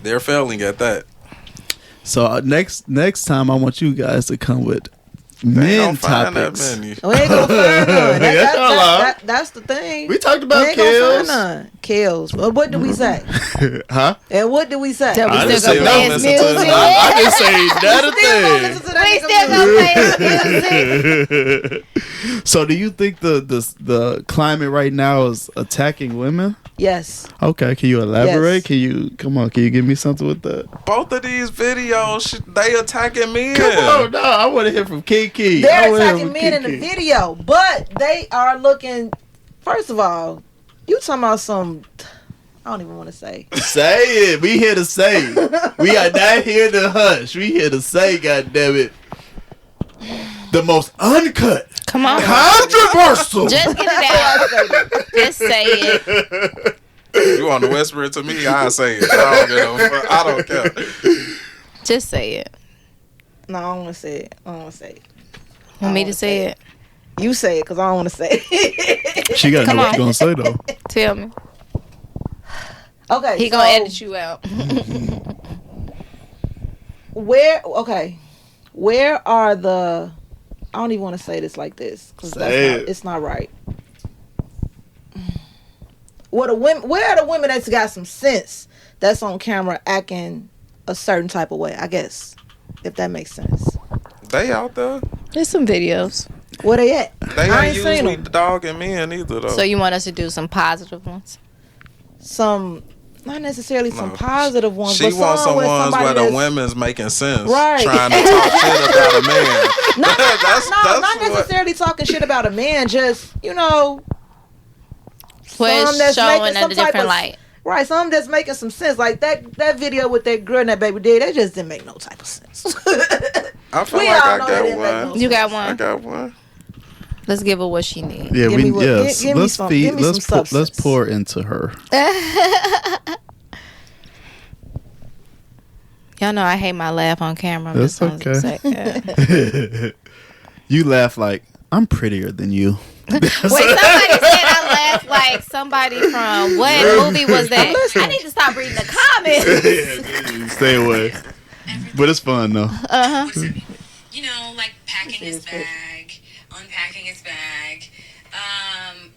They're failing at that. so next time I want you guys to come with They men don't find that topics. many. We ain't gonna find none. Yes, y'all are. That's the thing. We talked We about ain't gonna kills, find none. Kills. Well, what do we say? huh? And what do we say? That we I didn't still say gonna play don't his listen to music. it. I didn't say that a Still gonna thing. listen to that We nigga still gonna music. play his music. So do you think the climate right now is attacking women? Yes. Okay, can you elaborate? Yes. Can you give me something with that? Both of these videos, they attacking men. Come on, no, I want to hear from Kiki. I They're wanna hear attacking from men in the Kiki. video, but they are looking. First of all, you talking about some? I don't even want to say. Say it. We here to say. We are not here to hush. We here to say, goddammit. The most uncut, Come on. controversial. Just get it out. Just say it. You want to whisper it to me? I say it. I don't care. Just say it. No, I don't want to say it. I don't want to say it. Want me to say it? You say it because I don't want to say it. She gotta Come know what on. you're gonna say though. Tell me. Okay, He gonna edit you out. Where are the? I don't even want to say this like this because Say it. it's not right. Where are the women that's got some sense that's on camera acting a certain type of way? I guess if that makes sense. They out there. There's some videos. Where they at? They I ain't ain't seen usually them. dogging men either though. So you want us to do some positive ones? Some, not necessarily some No. positive ones, She but wants some with ones somebody where the that's- women's making sense. Right. Trying to talk shit about a man. not That's not what- necessarily talking shit about a man. Just Where some it's that's showing making in some a type different of- light. right. Some that's making some sense. Like that video with that girl and that baby did. That just didn't make no type of sense. I feel We like all I know got that didn't make no one. You got I one. got one. Let's give her what she needs. Yeah, Give me what- yes. give me Let's some- feed. give me Let's some let's substance. pour into her. Y'all know I hate my laugh on camera. I'm That's just gonna okay. say that. You laugh like I'm prettier than you. Wait, somebody said I laughed like somebody from what movie was that? I need to stop reading the comments. Yeah, stay away. But it's fun though. You know, like packing his bag, unpacking his bag,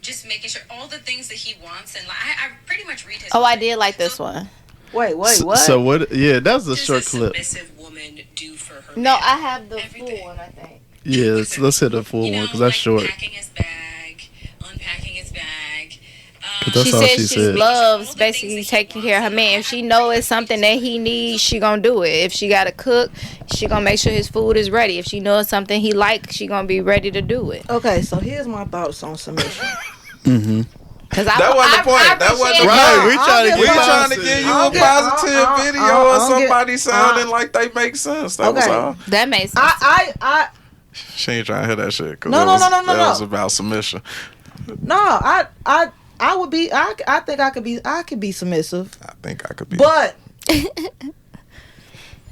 just making sure all the things that he wants, and I pretty much read his. Oh, I did like this one. Wait, what? So what? Yeah, that's a short clip. Submissive woman do for her No, man? I have the full one, I think. Yeah, let's hit the full You know, one because that's short. Packing his bag, unpacking his bag. But that's She all said she she said. loves basically taking care of her man. If she know it's something that he needs, she gonna do it. If she gotta cook, she gonna make sure his food is ready. If she knows something he likes, she gonna be ready to do it. Okay, so here's my thoughts on submission. Cause That wasn't the point. That wasn't the Right, point. we trying to We get trying to give you a positive video of somebody sounding like they make sense. That was Okay. all. That makes sense. I She ain't trying to hear that shit. 'Cause No, that no, was- no. That was about submission. no, I would be. I think I could be submissive, I think I could be. but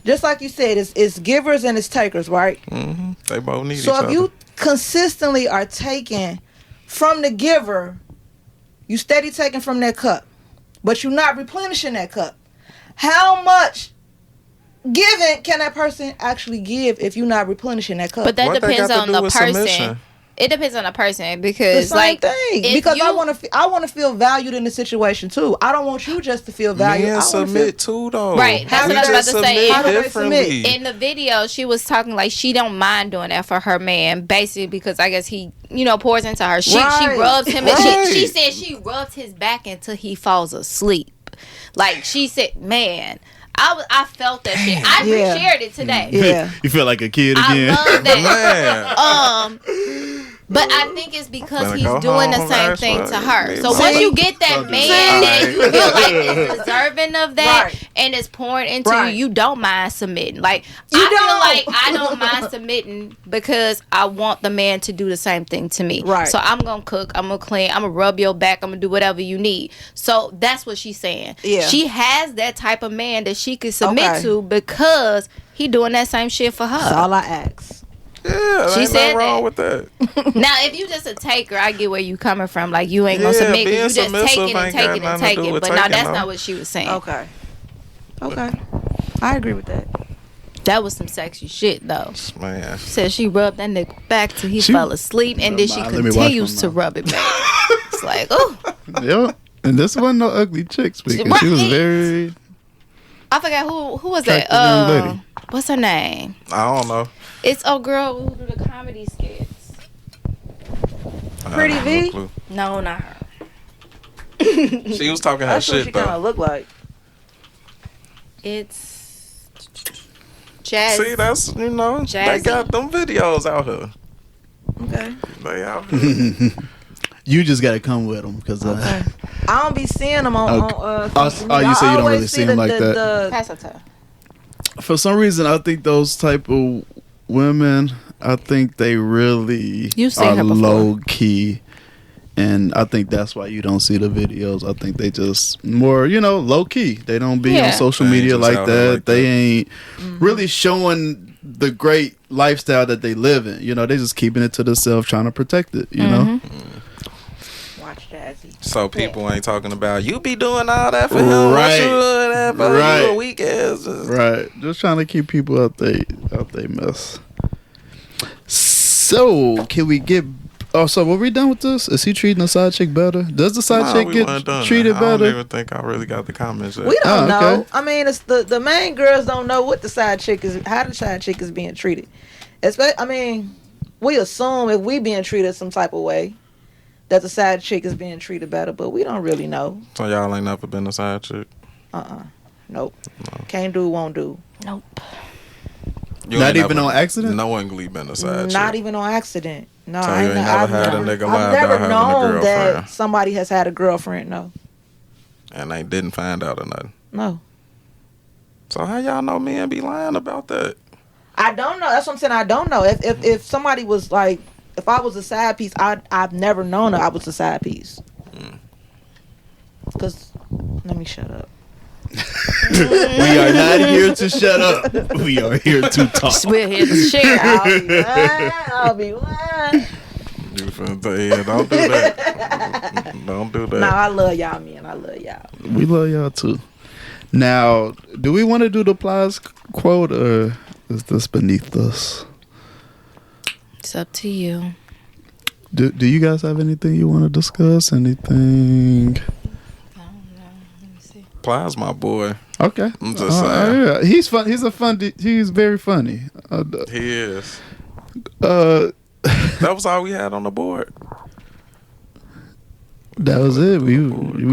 just like you said, it's givers and it's takers, right? They both need each So other. if you consistently are taking from the giver, you steady taking from that cup, but you're not replenishing that cup. How much giving can that person actually give if you're not replenishing that cup? But that What they depends got to on do the with person. submission? It depends on the person the because, same like, thing. if Because I you- want to feel valued in the situation too. I don't want you just to feel valued. I Men wanna submit too, though. Right, that's We what I was just about to say. submit How do they differently. in the video, she was talking like she don't mind doing that for her man, basically because I guess he, pours into her. She Right. rubs him, and Right. she said she rubs his back until he falls asleep. Like she said, man, I felt that shit. I Yeah. shared it today. Yeah. You feel like a kid I again. love that. Man. But I think it's because Better he's go doing the home, same ask thing for to it. her. So See? once you get that man that you feel like is deserving of that Right. and is pouring into Right. you, you don't mind submitting. Like You I feel don't. like I don't mind submitting because I want the man to do the same thing to me. Right. So I'm gonna cook, I'm gonna clean, I'm gonna rub your back, I'm gonna do whatever you need. So that's what she's saying. Yeah. She has that type of man that she could submit Okay. to because he doing that same shit for That's her. all I ask. Yeah, She ain't said nothing wrong that. with that. Now, if you just a taker, I get where you coming from. Like you ain't gonna Yeah, submit, 'cause being you just submissive taking and ain't got taking and nothing to do taking. with But no, taking, that's though. not what she was saying. Okay. I agree with that. That was some sexy shit though. Man. She said she rubbed that nigga back till he She- fell asleep, and then she Let me watch continues one to now. rub it back. It's like, oh, Yep. And this wasn't no ugly chick speaking. She was Right. very. I forgot who was that. Attractive young lady. What's her name? I don't know. It's a girl who do the comedy skits. Pretty I have V? no clue. No, not her. She was talking her That's what she shit kind though. of look like. It's Jazz. See, that's they Jazzy. got them videos out here. Okay. They out here. You just gotta come with them because I don't be seeing them on. Okay. on social Oh, you media. say I you don't always really see see them like that. Pass it to her. for some reason I think those type of women, I think they really You've seen are her before. low key. And I think that's why you don't see the videos. I think they just more, low key. They don't be Yeah. on social They ain't media just like out here that. like They that. ain't really showing the great lifestyle that they live in. They just keeping it to themselves, trying to protect it. You know. Watch Jazzy. So people ain't talking about you be doing all that for him. What Right. you doing that for? Right. You a weak ass. Right. Just trying to keep people out they mess. So can we get? Oh, so were we done with this? Is he treating the side chick better? Does the side chick we get weren't done. treated I don't better? even think I really got the comments yet. We don't Oh, know. okay. I mean, it's the main girls don't know what the side chick is, how the side chick is being treated. I mean, we assume if we being treated some type of way, that the side chick is being treated better, but we don't really know. So y'all ain't never been a side chick? Nope. Can't do, won't do. Nope. You Not ain't even never on accident? knowingly been a side chick? Not even on accident. No, So I you ain't ain't I've never had a nigga lie I've never about having a known that girlfriend? somebody has had a girlfriend. No. And they didn't find out or nothing. No. So how y'all know men be lying about that? I don't know. That's what I'm saying. I don't know. If somebody was like, if I was a side piece, I've never known that I was a side piece. Cause let me shut up. We are not here to shut up. We are here to talk. We're here to share. I'll be lying. You finna yeah, don't do that. Don't do that. No, I love y'all, man. I love y'all. We love y'all too. Now, do we want to do the Plies quote or is this beneath us? It's up to you. Do you guys have anything you want to discuss? Anything? I don't know. Let me see. Plies my boy. Okay. I'm just saying. Yeah. He's fun. He's very funny. He is. That was all we had on the board. was it. We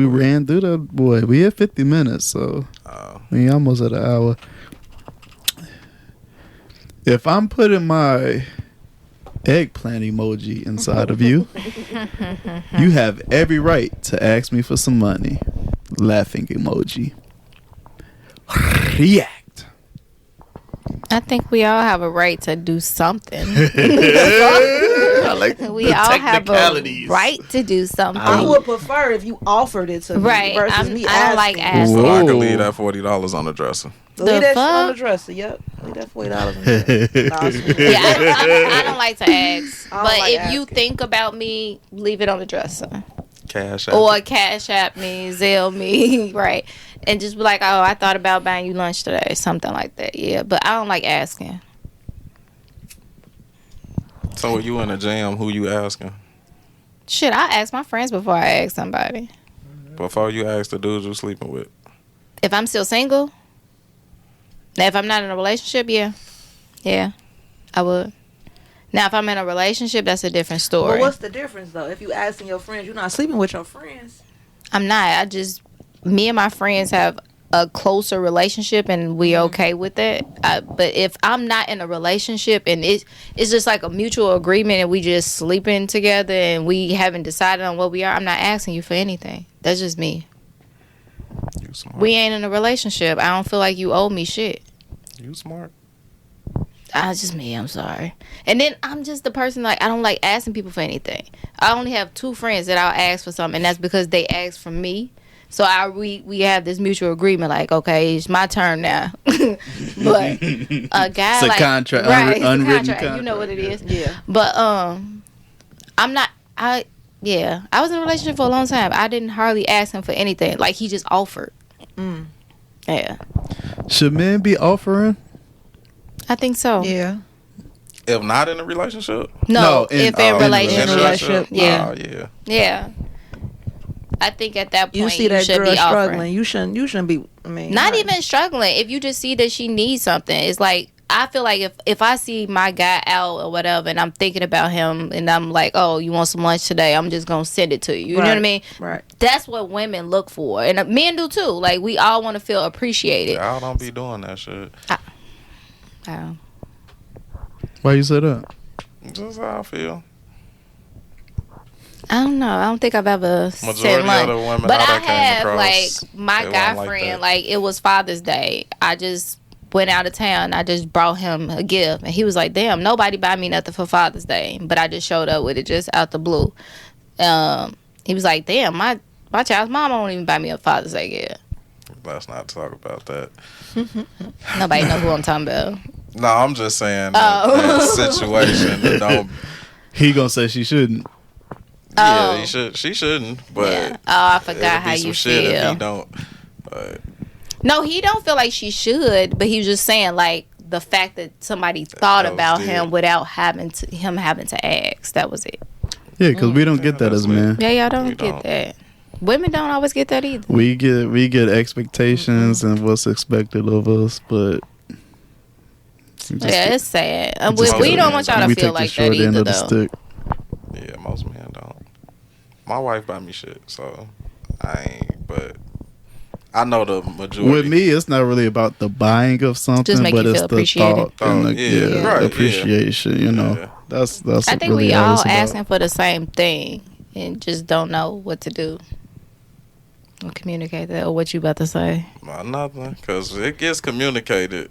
ran through that boy. We had 50 minutes, so we almost at an hour. If I'm putting my eggplant emoji inside of you, you have every right to ask me for some money. Laughing emoji. React. I think we all have a right to do something. I like We all have a right to do something. I would prefer if you offered it to me Right. versus me I don't like asking. asking. So I could Whoa. leave that $40 on the dresser. Leave that shit on fuck? the dresser. Yep. Leave that $40 on the dresser. Nah, it's- Yeah, I don't like to ask. I don't But like if you asking. think about me, leave it on the dresser. Cash out. Or Cash App me, Zelle me, right. And just be like, oh, I thought about buying you lunch today. Something like that. Yeah, but I don't like asking. So when you in a jam, who you asking? Shit, I ask my friends before I ask somebody. Before you ask the dudes you sleeping with. If I'm still single, now if I'm not in a relationship, yeah, I would. Now if I'm in a relationship, that's a different story. But what's the difference though? If you asking your friends, you're not sleeping with your friends. I'm not. Me and my friends have a closer relationship and we okay with that. But if I'm not in a relationship and it's just like a mutual agreement and we just sleeping together and we haven't decided on what we are, I'm not asking you for anything. That's just me. You smart. We ain't in a relationship. I don't feel like you owe me shit. You smart. Just me. I'm sorry. And then I'm just the person like I don't like asking people for anything. I only have 2 friends that I'll ask for something, and that's because they ask for me. So we have this mutual agreement, like, okay, it's my turn now. But a guy It's a like contract, right, it's a unwritten contract. You know what it is. Yeah. But I'm not. I was in a relationship for a long time. I didn't hardly ask him for anything. Like he just offered. Yeah, Should men be offering? I think so. Yeah. If not in a relationship? No, if in Oh, relationship. Yeah. Oh, yeah. Yeah. I think at that point You see that should girl be struggling. offering. You shouldn't be. I mean, Not even struggling. If you just see that she needs something, it's like I feel like if I see my guy out or whatever, and I'm thinking about him, and I'm like, oh, you want some lunch today? I'm just gonna send it to you. You know what I mean? Right. That's what women look for, and men do too. Like we all want to feel appreciated. Y'all don't be doing that shit. Oh. Why you say that? Just how I feel. I don't know. I don't think I've ever said Majority of lunch. the women But I I done came have, across, like, my they guy weren't like friend, that. like, it was Father's Day. I just went out of town. I just brought him a gift. And he was like, damn, nobody buy me nothing for Father's Day. But I just showed up with it just out the blue. He was like, damn, my child's mom won't even buy me a Father's Day gift. Let's not talk about that. Nobody knows who I'm talking about. No, I'm just saying that situation that don't. He gonna say she shouldn't. Yeah, Oh. he should. She shouldn't. But Yeah. Oh, I it'll forgot be how some you shit if feel. he don't. But No, he don't feel like she should, but he was just saying like the fact that somebody thought that was about dead. him without having to ask. That was it. Yeah, because we don't get that that's as men. Yeah, y'all don't We get don't. that. Women don't always get that either. We get expectations and what's expected of us, but we just Yeah, it's sad. just We get- don't want y'all to we feel take the like short that end either, of the though. stick. yeah, most men don't. My wife buy me shit, so I ain't. But I know the majority. With me, it's not really about the buying of something, Just make but you it's feel the appreciated. thought and the, Oh, yeah, right, the appreciation. You know, Yeah. that's I think really we all all it's about. asking for the same thing and just don't know what to do. Or communicate that or what you about to say. Well, nothing, because it gets communicated.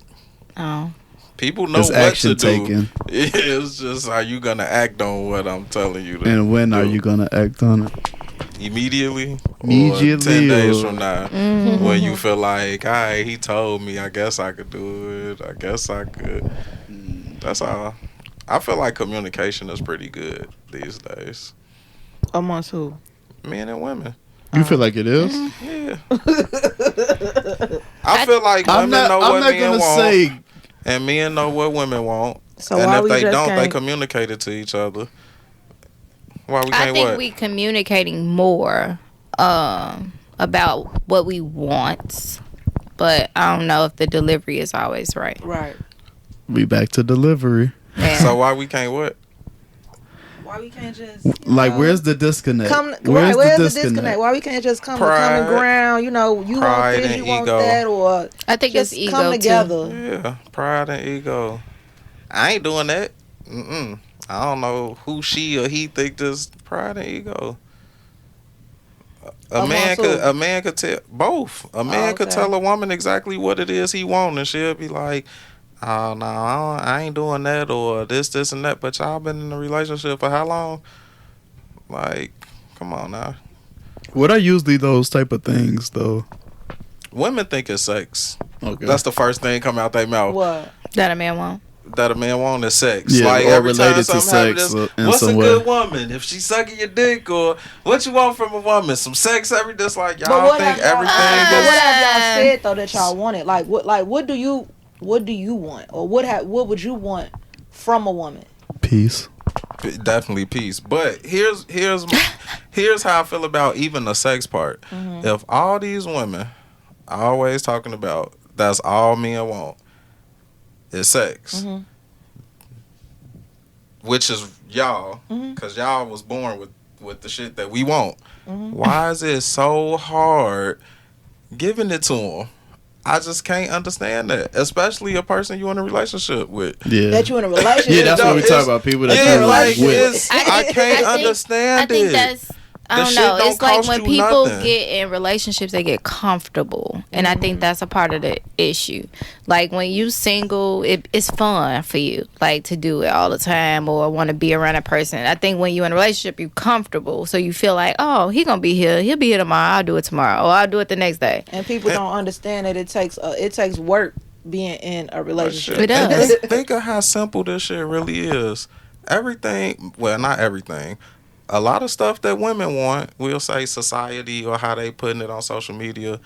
Oh. People know It's what action to do. taken. It's just how you gonna act on what I'm telling you to And when are do. you gonna act on it? Immediately? Immediately Or 10 days or- from now. Mm-hmm. When you feel like, all right, he told me, I guess I could do it. I guess I could. That's all. I feel like communication is pretty good these days. Amongst who? Men and women. You feel like it is? Yeah. I feel like women know what men want, and men know what women want. So and why if we they just don't, they can't- communicate it to each other. Why we I can't think what? we communicating more about what we want, but I don't know if the delivery is always right. Right. We back to delivery. Yeah. So why we can't what? Why we can't just Like, where's the disconnect? Where's the disconnect? Why we can't just come to common ground? You know, you want Pride this, and you want ego. that, or I think just it's ego come too. together. Yeah, pride and ego. I ain't doing that. I don't know who she or he think this pride and ego. A man could tell both. A man could tell a woman exactly what it is he want, and she'll be like, "Oh no, I ain't doing that," or this, and that. But y'all been in a relationship for how long? Like, come on now. What are usually those type of things, though? Women think it's sex. Okay. That's the first thing come out their mouth. What? That a man won't. That a man want is sex. Yeah, like or every time related to something sex happens, in what's a some way. good woman? If she sucking your dick, or what you want from a woman? Some sex every just like But y'all what think have y'all- everything but what is. have y'all said though that y'all wanted? What do you want, or what would you want from a woman? Peace. Definitely peace. But here's how I feel about even the sex part. If all these women are always talking about that's all men want is sex, which is y'all, because y'all was born with the shit that we want. Why is it so hard giving it to them? I just can't understand that, especially a person you in a relationship with. Yeah. That you in a relationship? Yeah, that's what we It's- talk about. People that Yeah, you like with. I can't understand I think it. that's. I The don't shit know. don't It's like cost when you people nothing. get in relationships, they get comfortable, and I think that's a part of the issue. Like when you single, it's fun for you, like to do it all the time or want to be around a person. I think when you in a relationship, you comfortable, so you feel like, oh, he gonna be here. He'll be here tomorrow. I'll do it tomorrow, or I'll do it the next day. And people don't understand that it takes work being in a relationship. It does. Think of how simple this shit really is. Everything, well, not everything. A lot of stuff that women want, we'll say society or how they putting it on social media,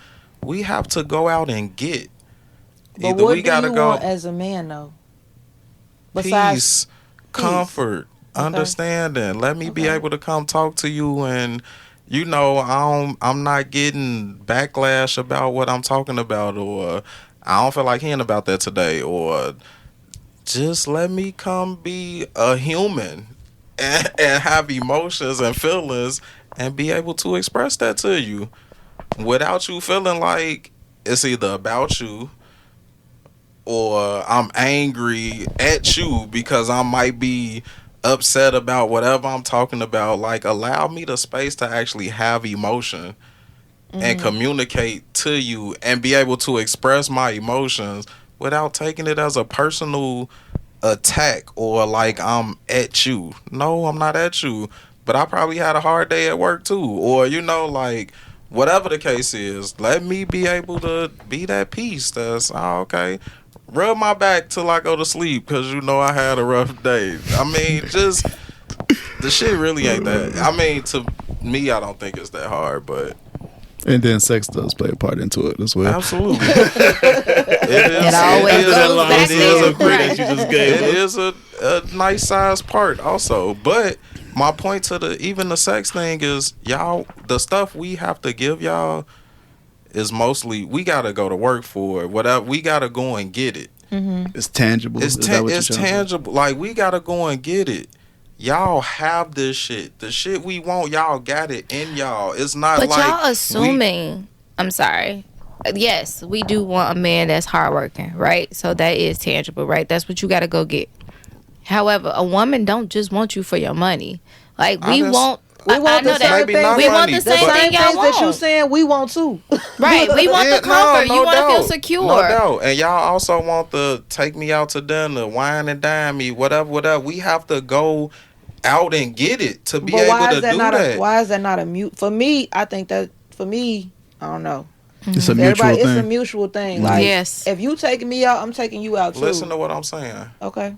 we have to go out and get. But Either what we do gotta you go want as a man though? peace, comfort, understanding. Let me be Okay. able to come talk to you, and you know, I'm not getting backlash about what I'm talking about, or I don't feel like hearing about that today, or just let me come be a human and have emotions and feelings and be able to express that to you without you feeling like it's either about you or I'm angry at you because I might be upset about whatever I'm talking about. Like, allow me the space to actually have emotion and communicate to you and be able to express my emotions without taking it as a personal attack or like I'm at you. No, I'm not at you, but I probably had a hard day at work too, or you know, like whatever the case is, let me be able to be that peace that's okay, rub my back till I go to sleep because you know I had a rough day. I mean, just the shit really ain't that. I mean, to me, I don't think it's that hard, but And then sex does play a part into it as well. absolutely. It always goes back there. It is a nice size part also. But my point to even the sex thing is, y'all, the stuff we have to give y'all is mostly we gotta go to work for it. Whatever, we gotta go and get it. It's tangible. It's Is that what you're it's trying to say? tangible. Like, we gotta go and get it. Y'all have this shit. The shit we want, y'all got it in y'all. It's not But like y'all assuming. I'm sorry. Yes, we do want a man that's hardworking, right? So that is tangible, right? That's what you got to go get. However, a woman don't just want you for your money. Like We want the same maybe not thing. We want money, the same but- thing y'all things that you want. saying we want too. Right. We want the comfort. You want to feel secure. No doubt. And y'all also want the take me out to dinner, wine and dine me, whatever. We have to go out and get it to be But able why to is that do not that. why is that not a mute? For me, I think that I don't know. It's a mutual Everybody, it's a thing. mutual thing. Like, Yes. if you taking me out, I'm taking you out too. Listen to what I'm saying. Okay.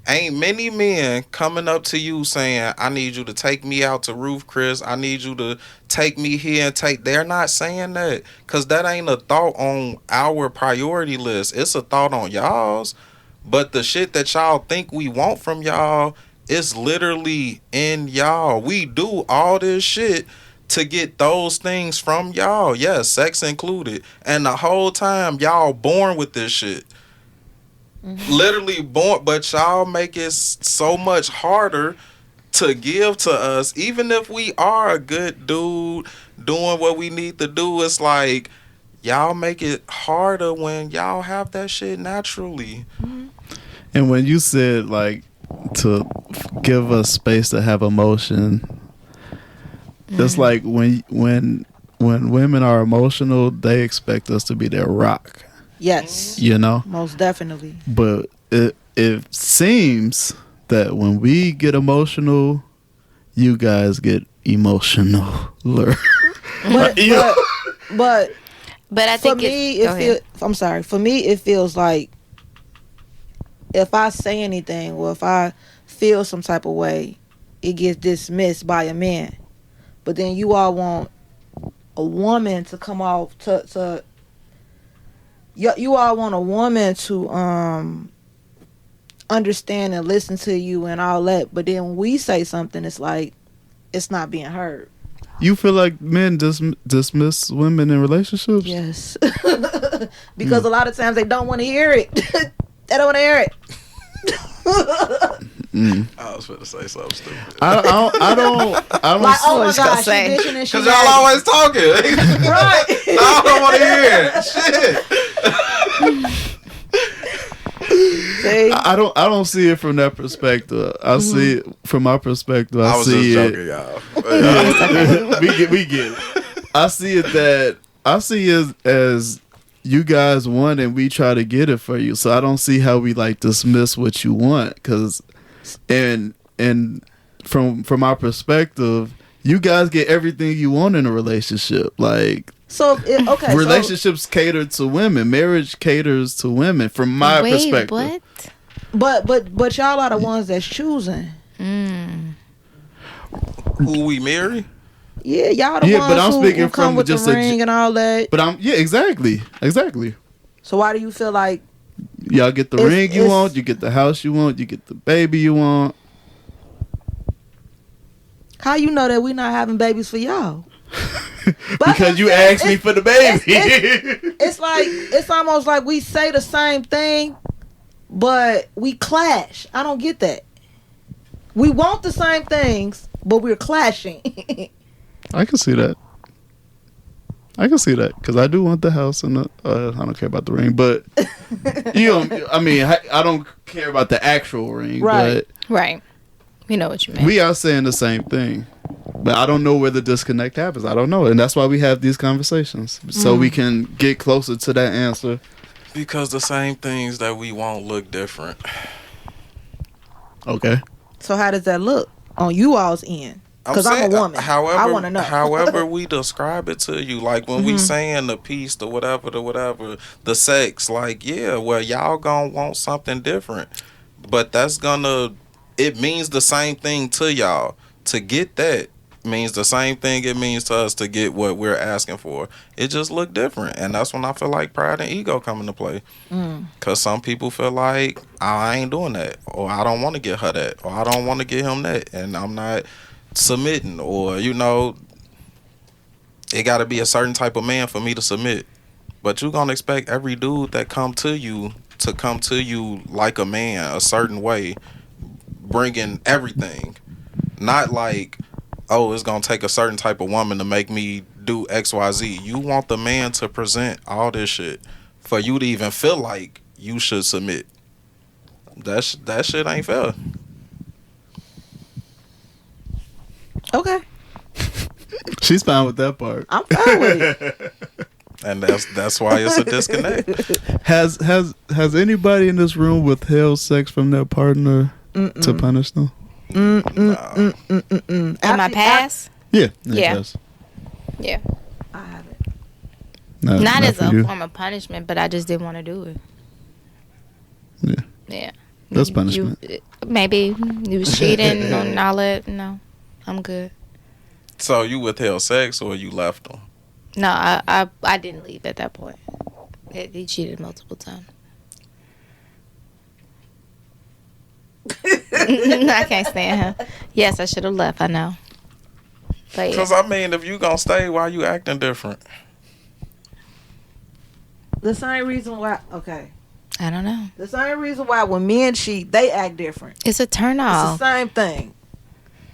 Ain't many men coming up to you saying, I need you to take me out to Roof Chris. I need you to take me here and take. They're not saying that because that ain't a thought on our priority list. It's a thought on y'all's. But the shit that y'all think we want from y'all is literally in y'all. We do all this shit to get those things from y'all. Yes, sex included. And the whole time, y'all born with this shit. Literally born, but y'all make it so much harder to give to us. Even if we are a good dude doing what we need to do, it's like y'all make it harder when y'all have that shit naturally. And when you said like to give us space to have emotion, it's like when women are emotional, they expect us to be their rock. Yes. You know? Most definitely. But it seems that when we get emotional, you guys get emotional. But I think for me, I'm sorry. For me, it feels like if I say anything or if I feel some type of way, it gets dismissed by a man. But then you all want a woman to come off to you all want a woman to understand and listen to you and all that. But then when we say something, it's like it's not being heard. You feel like men dismiss women in relationships? Yes. Because a lot of times they don't want to hear it. They don't want to hear it. I was finna say something stupid. I don't Like, oh my was gonna gosh, say. she dishing and she Cause y'all always talking. right. I don't want to hear it. Shit. See? I don't see it from that perspective. I see it from my perspective. I was see just it. joking, y'all. we get it. I see it as you guys want and we try to get it for you. So I don't see how we like dismiss what you want, because and from our perspective, you guys get everything you want in a relationship. Like, So okay, relationships cater to women. Marriage caters to women. From my perspective, What? but y'all are the ones that's choosing. Who we marry? Yeah, y'all the Yeah, but I'm ones speaking who come from with just the a ring and all that. but exactly. So why do you feel like Y'all get the ring you want, you get the house you want, you get the baby you want. how you know that we not having babies for y'all? Because you asked me for the baby. It's like it's almost like we say the same thing, but we clash. I don't get that. We want the same things, but we're clashing. I can see that. Because I do want the house and I don't care about the ring, but I don't care about the actual ring, Right. Right. You know what you mean. but we are saying the same thing. But I don't know where the disconnect happens. I don't know, and that's why we have these conversations so we can get closer to that answer. Because the same things that we want look different. Okay. So how does that look on you all's end? Because I'm a woman. However, I want to know. however we describe it to you, like when we saying the piece, the whatever, the sex, like, yeah, well, y'all gonna want something different. But it means the same thing to y'all. To get that means the same thing it means to us to get what we're asking for. It just look different. And that's when I feel like pride and ego come into play. Because some people feel like, I ain't doing that. Or I don't want to get her that. Or I don't want to get him that. And I'm not submitting. Or, it got to be a certain type of man for me to submit. But you're going to expect every dude that come to you like a man, a certain way, bringing everything. Not like, oh, it's going to take a certain type of woman to make me do XYZ. You want the man to present all this shit for you to even feel like you should submit. That shit ain't fair. Okay, She's fine with that part. I'm fine with it. And that's why it's a disconnect. Has anybody in this room withheld sex from their partner to punish them? In my past? Yeah. Yeah. Yeah. I haven't. Not as for a you. form of punishment, but I just didn't want to do it. Yeah. Yeah. That's punishment. Maybe you was cheating and all that. No, I'm good. So you withheld sex or you left him? No, I didn't leave at that point. He cheated multiple times. I can't stand him. Yes, I should have left. I know. But yeah. Because, I mean, if you going to stay, why you acting different? The same reason why. Okay. I don't know. The same reason why when men cheat, they act different. It's a turn It's off. the same thing.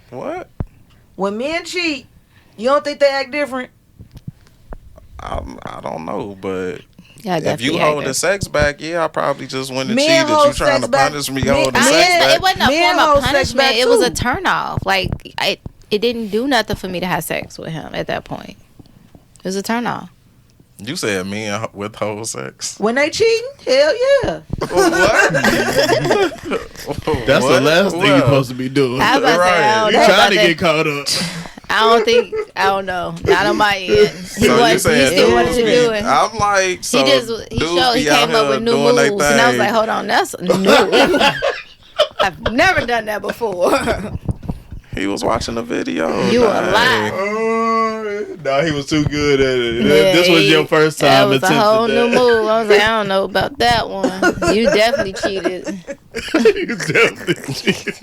What? When men cheat, you don't think they act different? I don't know, but Yeah, if you definitely hold the act sex back, yeah, I probably just went and Men cheated. You hold trying sex to back. punish me Men- holding I sex mean, back? it wasn't a Men form hold of sex punishment. back It was a too. turn off. Like it didn't do nothing for me to have sex with him at that point. It was a turn off. You said men withhold sex. When they cheating? Hell yeah. What? That's the last thing you're Well, supposed to be doing. I was about to say, I don't You're know trying about to that. get caught up. I don't know. Not on my end. He So you saying still wanted to do it. I'm like, so He dudes be out came up here with new doing moves, they and I was thing. like, hold on, that's new. I've never done that before. He was watching the video. You a Dang. lie. No, he was too good at it. Yeah, This was your first That time was a attempting whole that. new move. I was like, I don't know about that one. You definitely cheated. You definitely cheated.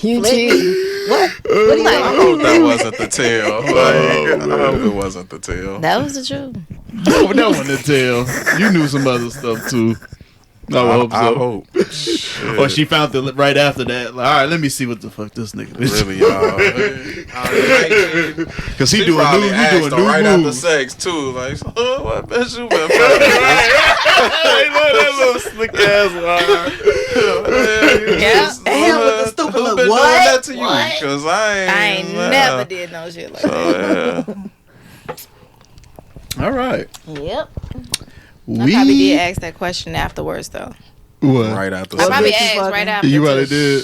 You cheated. What? What are you I talking hope that wasn't the tail. Like, I hope it wasn't the tail. That was the truth. That one to tell. You knew some other stuff too. I would hope so. I hope. Shit. Or she found it right after that. Like, all right, let me see what the fuck this nigga is. Really, y'all. Because he She doing probably new, asked he doing her new right after moves. sex too. Like, oh, what bitch you been Hey, look, that little slick ass line. Yeah. And him with the stupid Who look. been What? doing that to you? What? Because I ain't never did no shit like that. Oh, yeah. All right. Yep. I probably did ask that question afterwards, though. What? Right after I probably sex. bitch you asked right fucking- after. You too. probably did.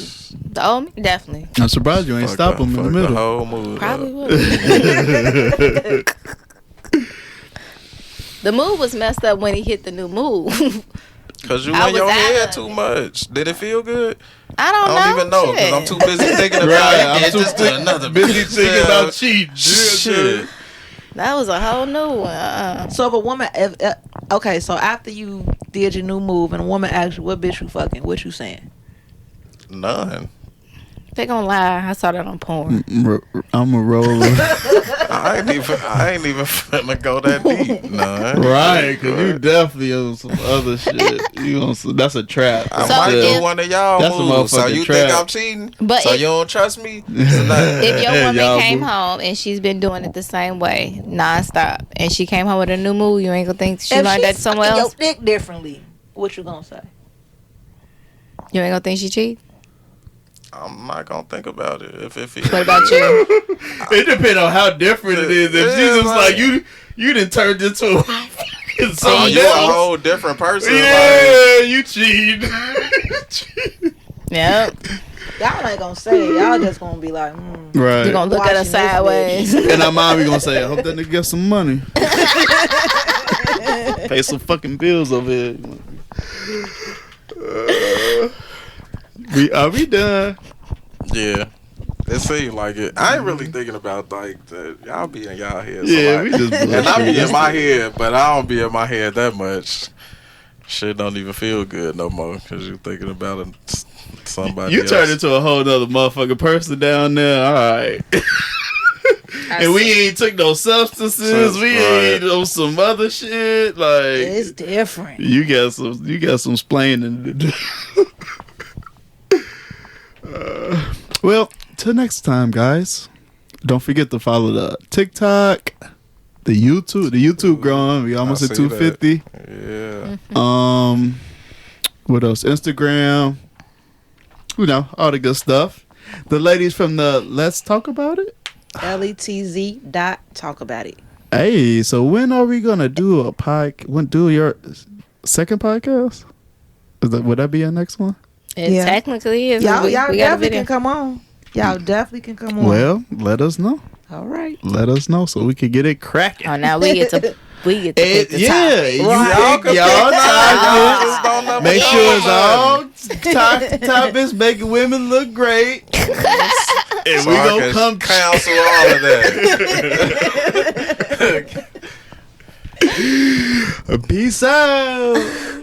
The old me? Definitely. I'm surprised you ain't stop him in the Fuck middle. whole move. Probably would. The move was messed up when he hit the new move. Because you I in your was out head of too it. much. Did it feel good? I don't know. I don't even know because I'm too busy thinking about Right, it. I'm And too just do another busy bitch. thinking about cheating. Shit. That was a whole new one. So if a woman, okay, so after you did your new move and a woman asks you, what bitch you fucking, what you saying? None. They gonna lie. I saw that on porn. I'm a roller. I ain't even finna go that deep. None. Right, because you definitely on some other shit. You on some, that's a trap. I So might if- do one of y'all That's a moves. So motherfucking you trap. think I'm cheating? But so if- you don't trust me? It's not- If your woman Y'all came move. home and she's been doing it the same way, nonstop, and she came home with a new move, you ain't gonna think she If learned that she's somewhere sucking else? your dick differently, what you gonna say? You ain't gonna think she cheat? I'm not gonna think about it. If it What about you? It depends on how different it is. If Yeah, she's just like- like you done turned into Oh, something you a else. whole different person. Yeah, you cheat. Yep. Y'all ain't gonna say it. Y'all just gonna be like, Right. You gonna look at her Watching this sideways. And our mom, we gonna say, I hope that nigga get some money. Pay some fucking bills over here. Are we done? Yeah. It seemed like it. I ain't really thinking about like that. Y'all be in y'all head. Yeah, so we like, just and I be in bullshit. my head, but I don't be in my head that much. Shit don't even feel good no more because you thinking about somebody You else. turned into a whole nother motherfucking person down there. All right. And we ain't took no substances. We ain't on some other shit. Like it's different. you got some splaining to do. Well, till next time, guys. Don't forget to follow the TikTok, the YouTube. The YouTube growing. We almost I at see 250. Yeah. What else? Instagram. You know, all the good stuff. The ladies from the Let's Talk About It. LETZ. Talk about it. Hey, so when are we gonna do a podcast? When do your second podcast? Would that be our next one? It Yeah. technically is. Y'all We got a definitely video. can come on. Y'all definitely can come on. Well, let us know. all right. Let us know so we can get it cracking. Oh, now we get to pick the Yeah, topic. you Y'all pick can y'all pick topics. Just don't let Make sure it's all topics making women look great. And So we I gonna can come cancel all of that. Peace out.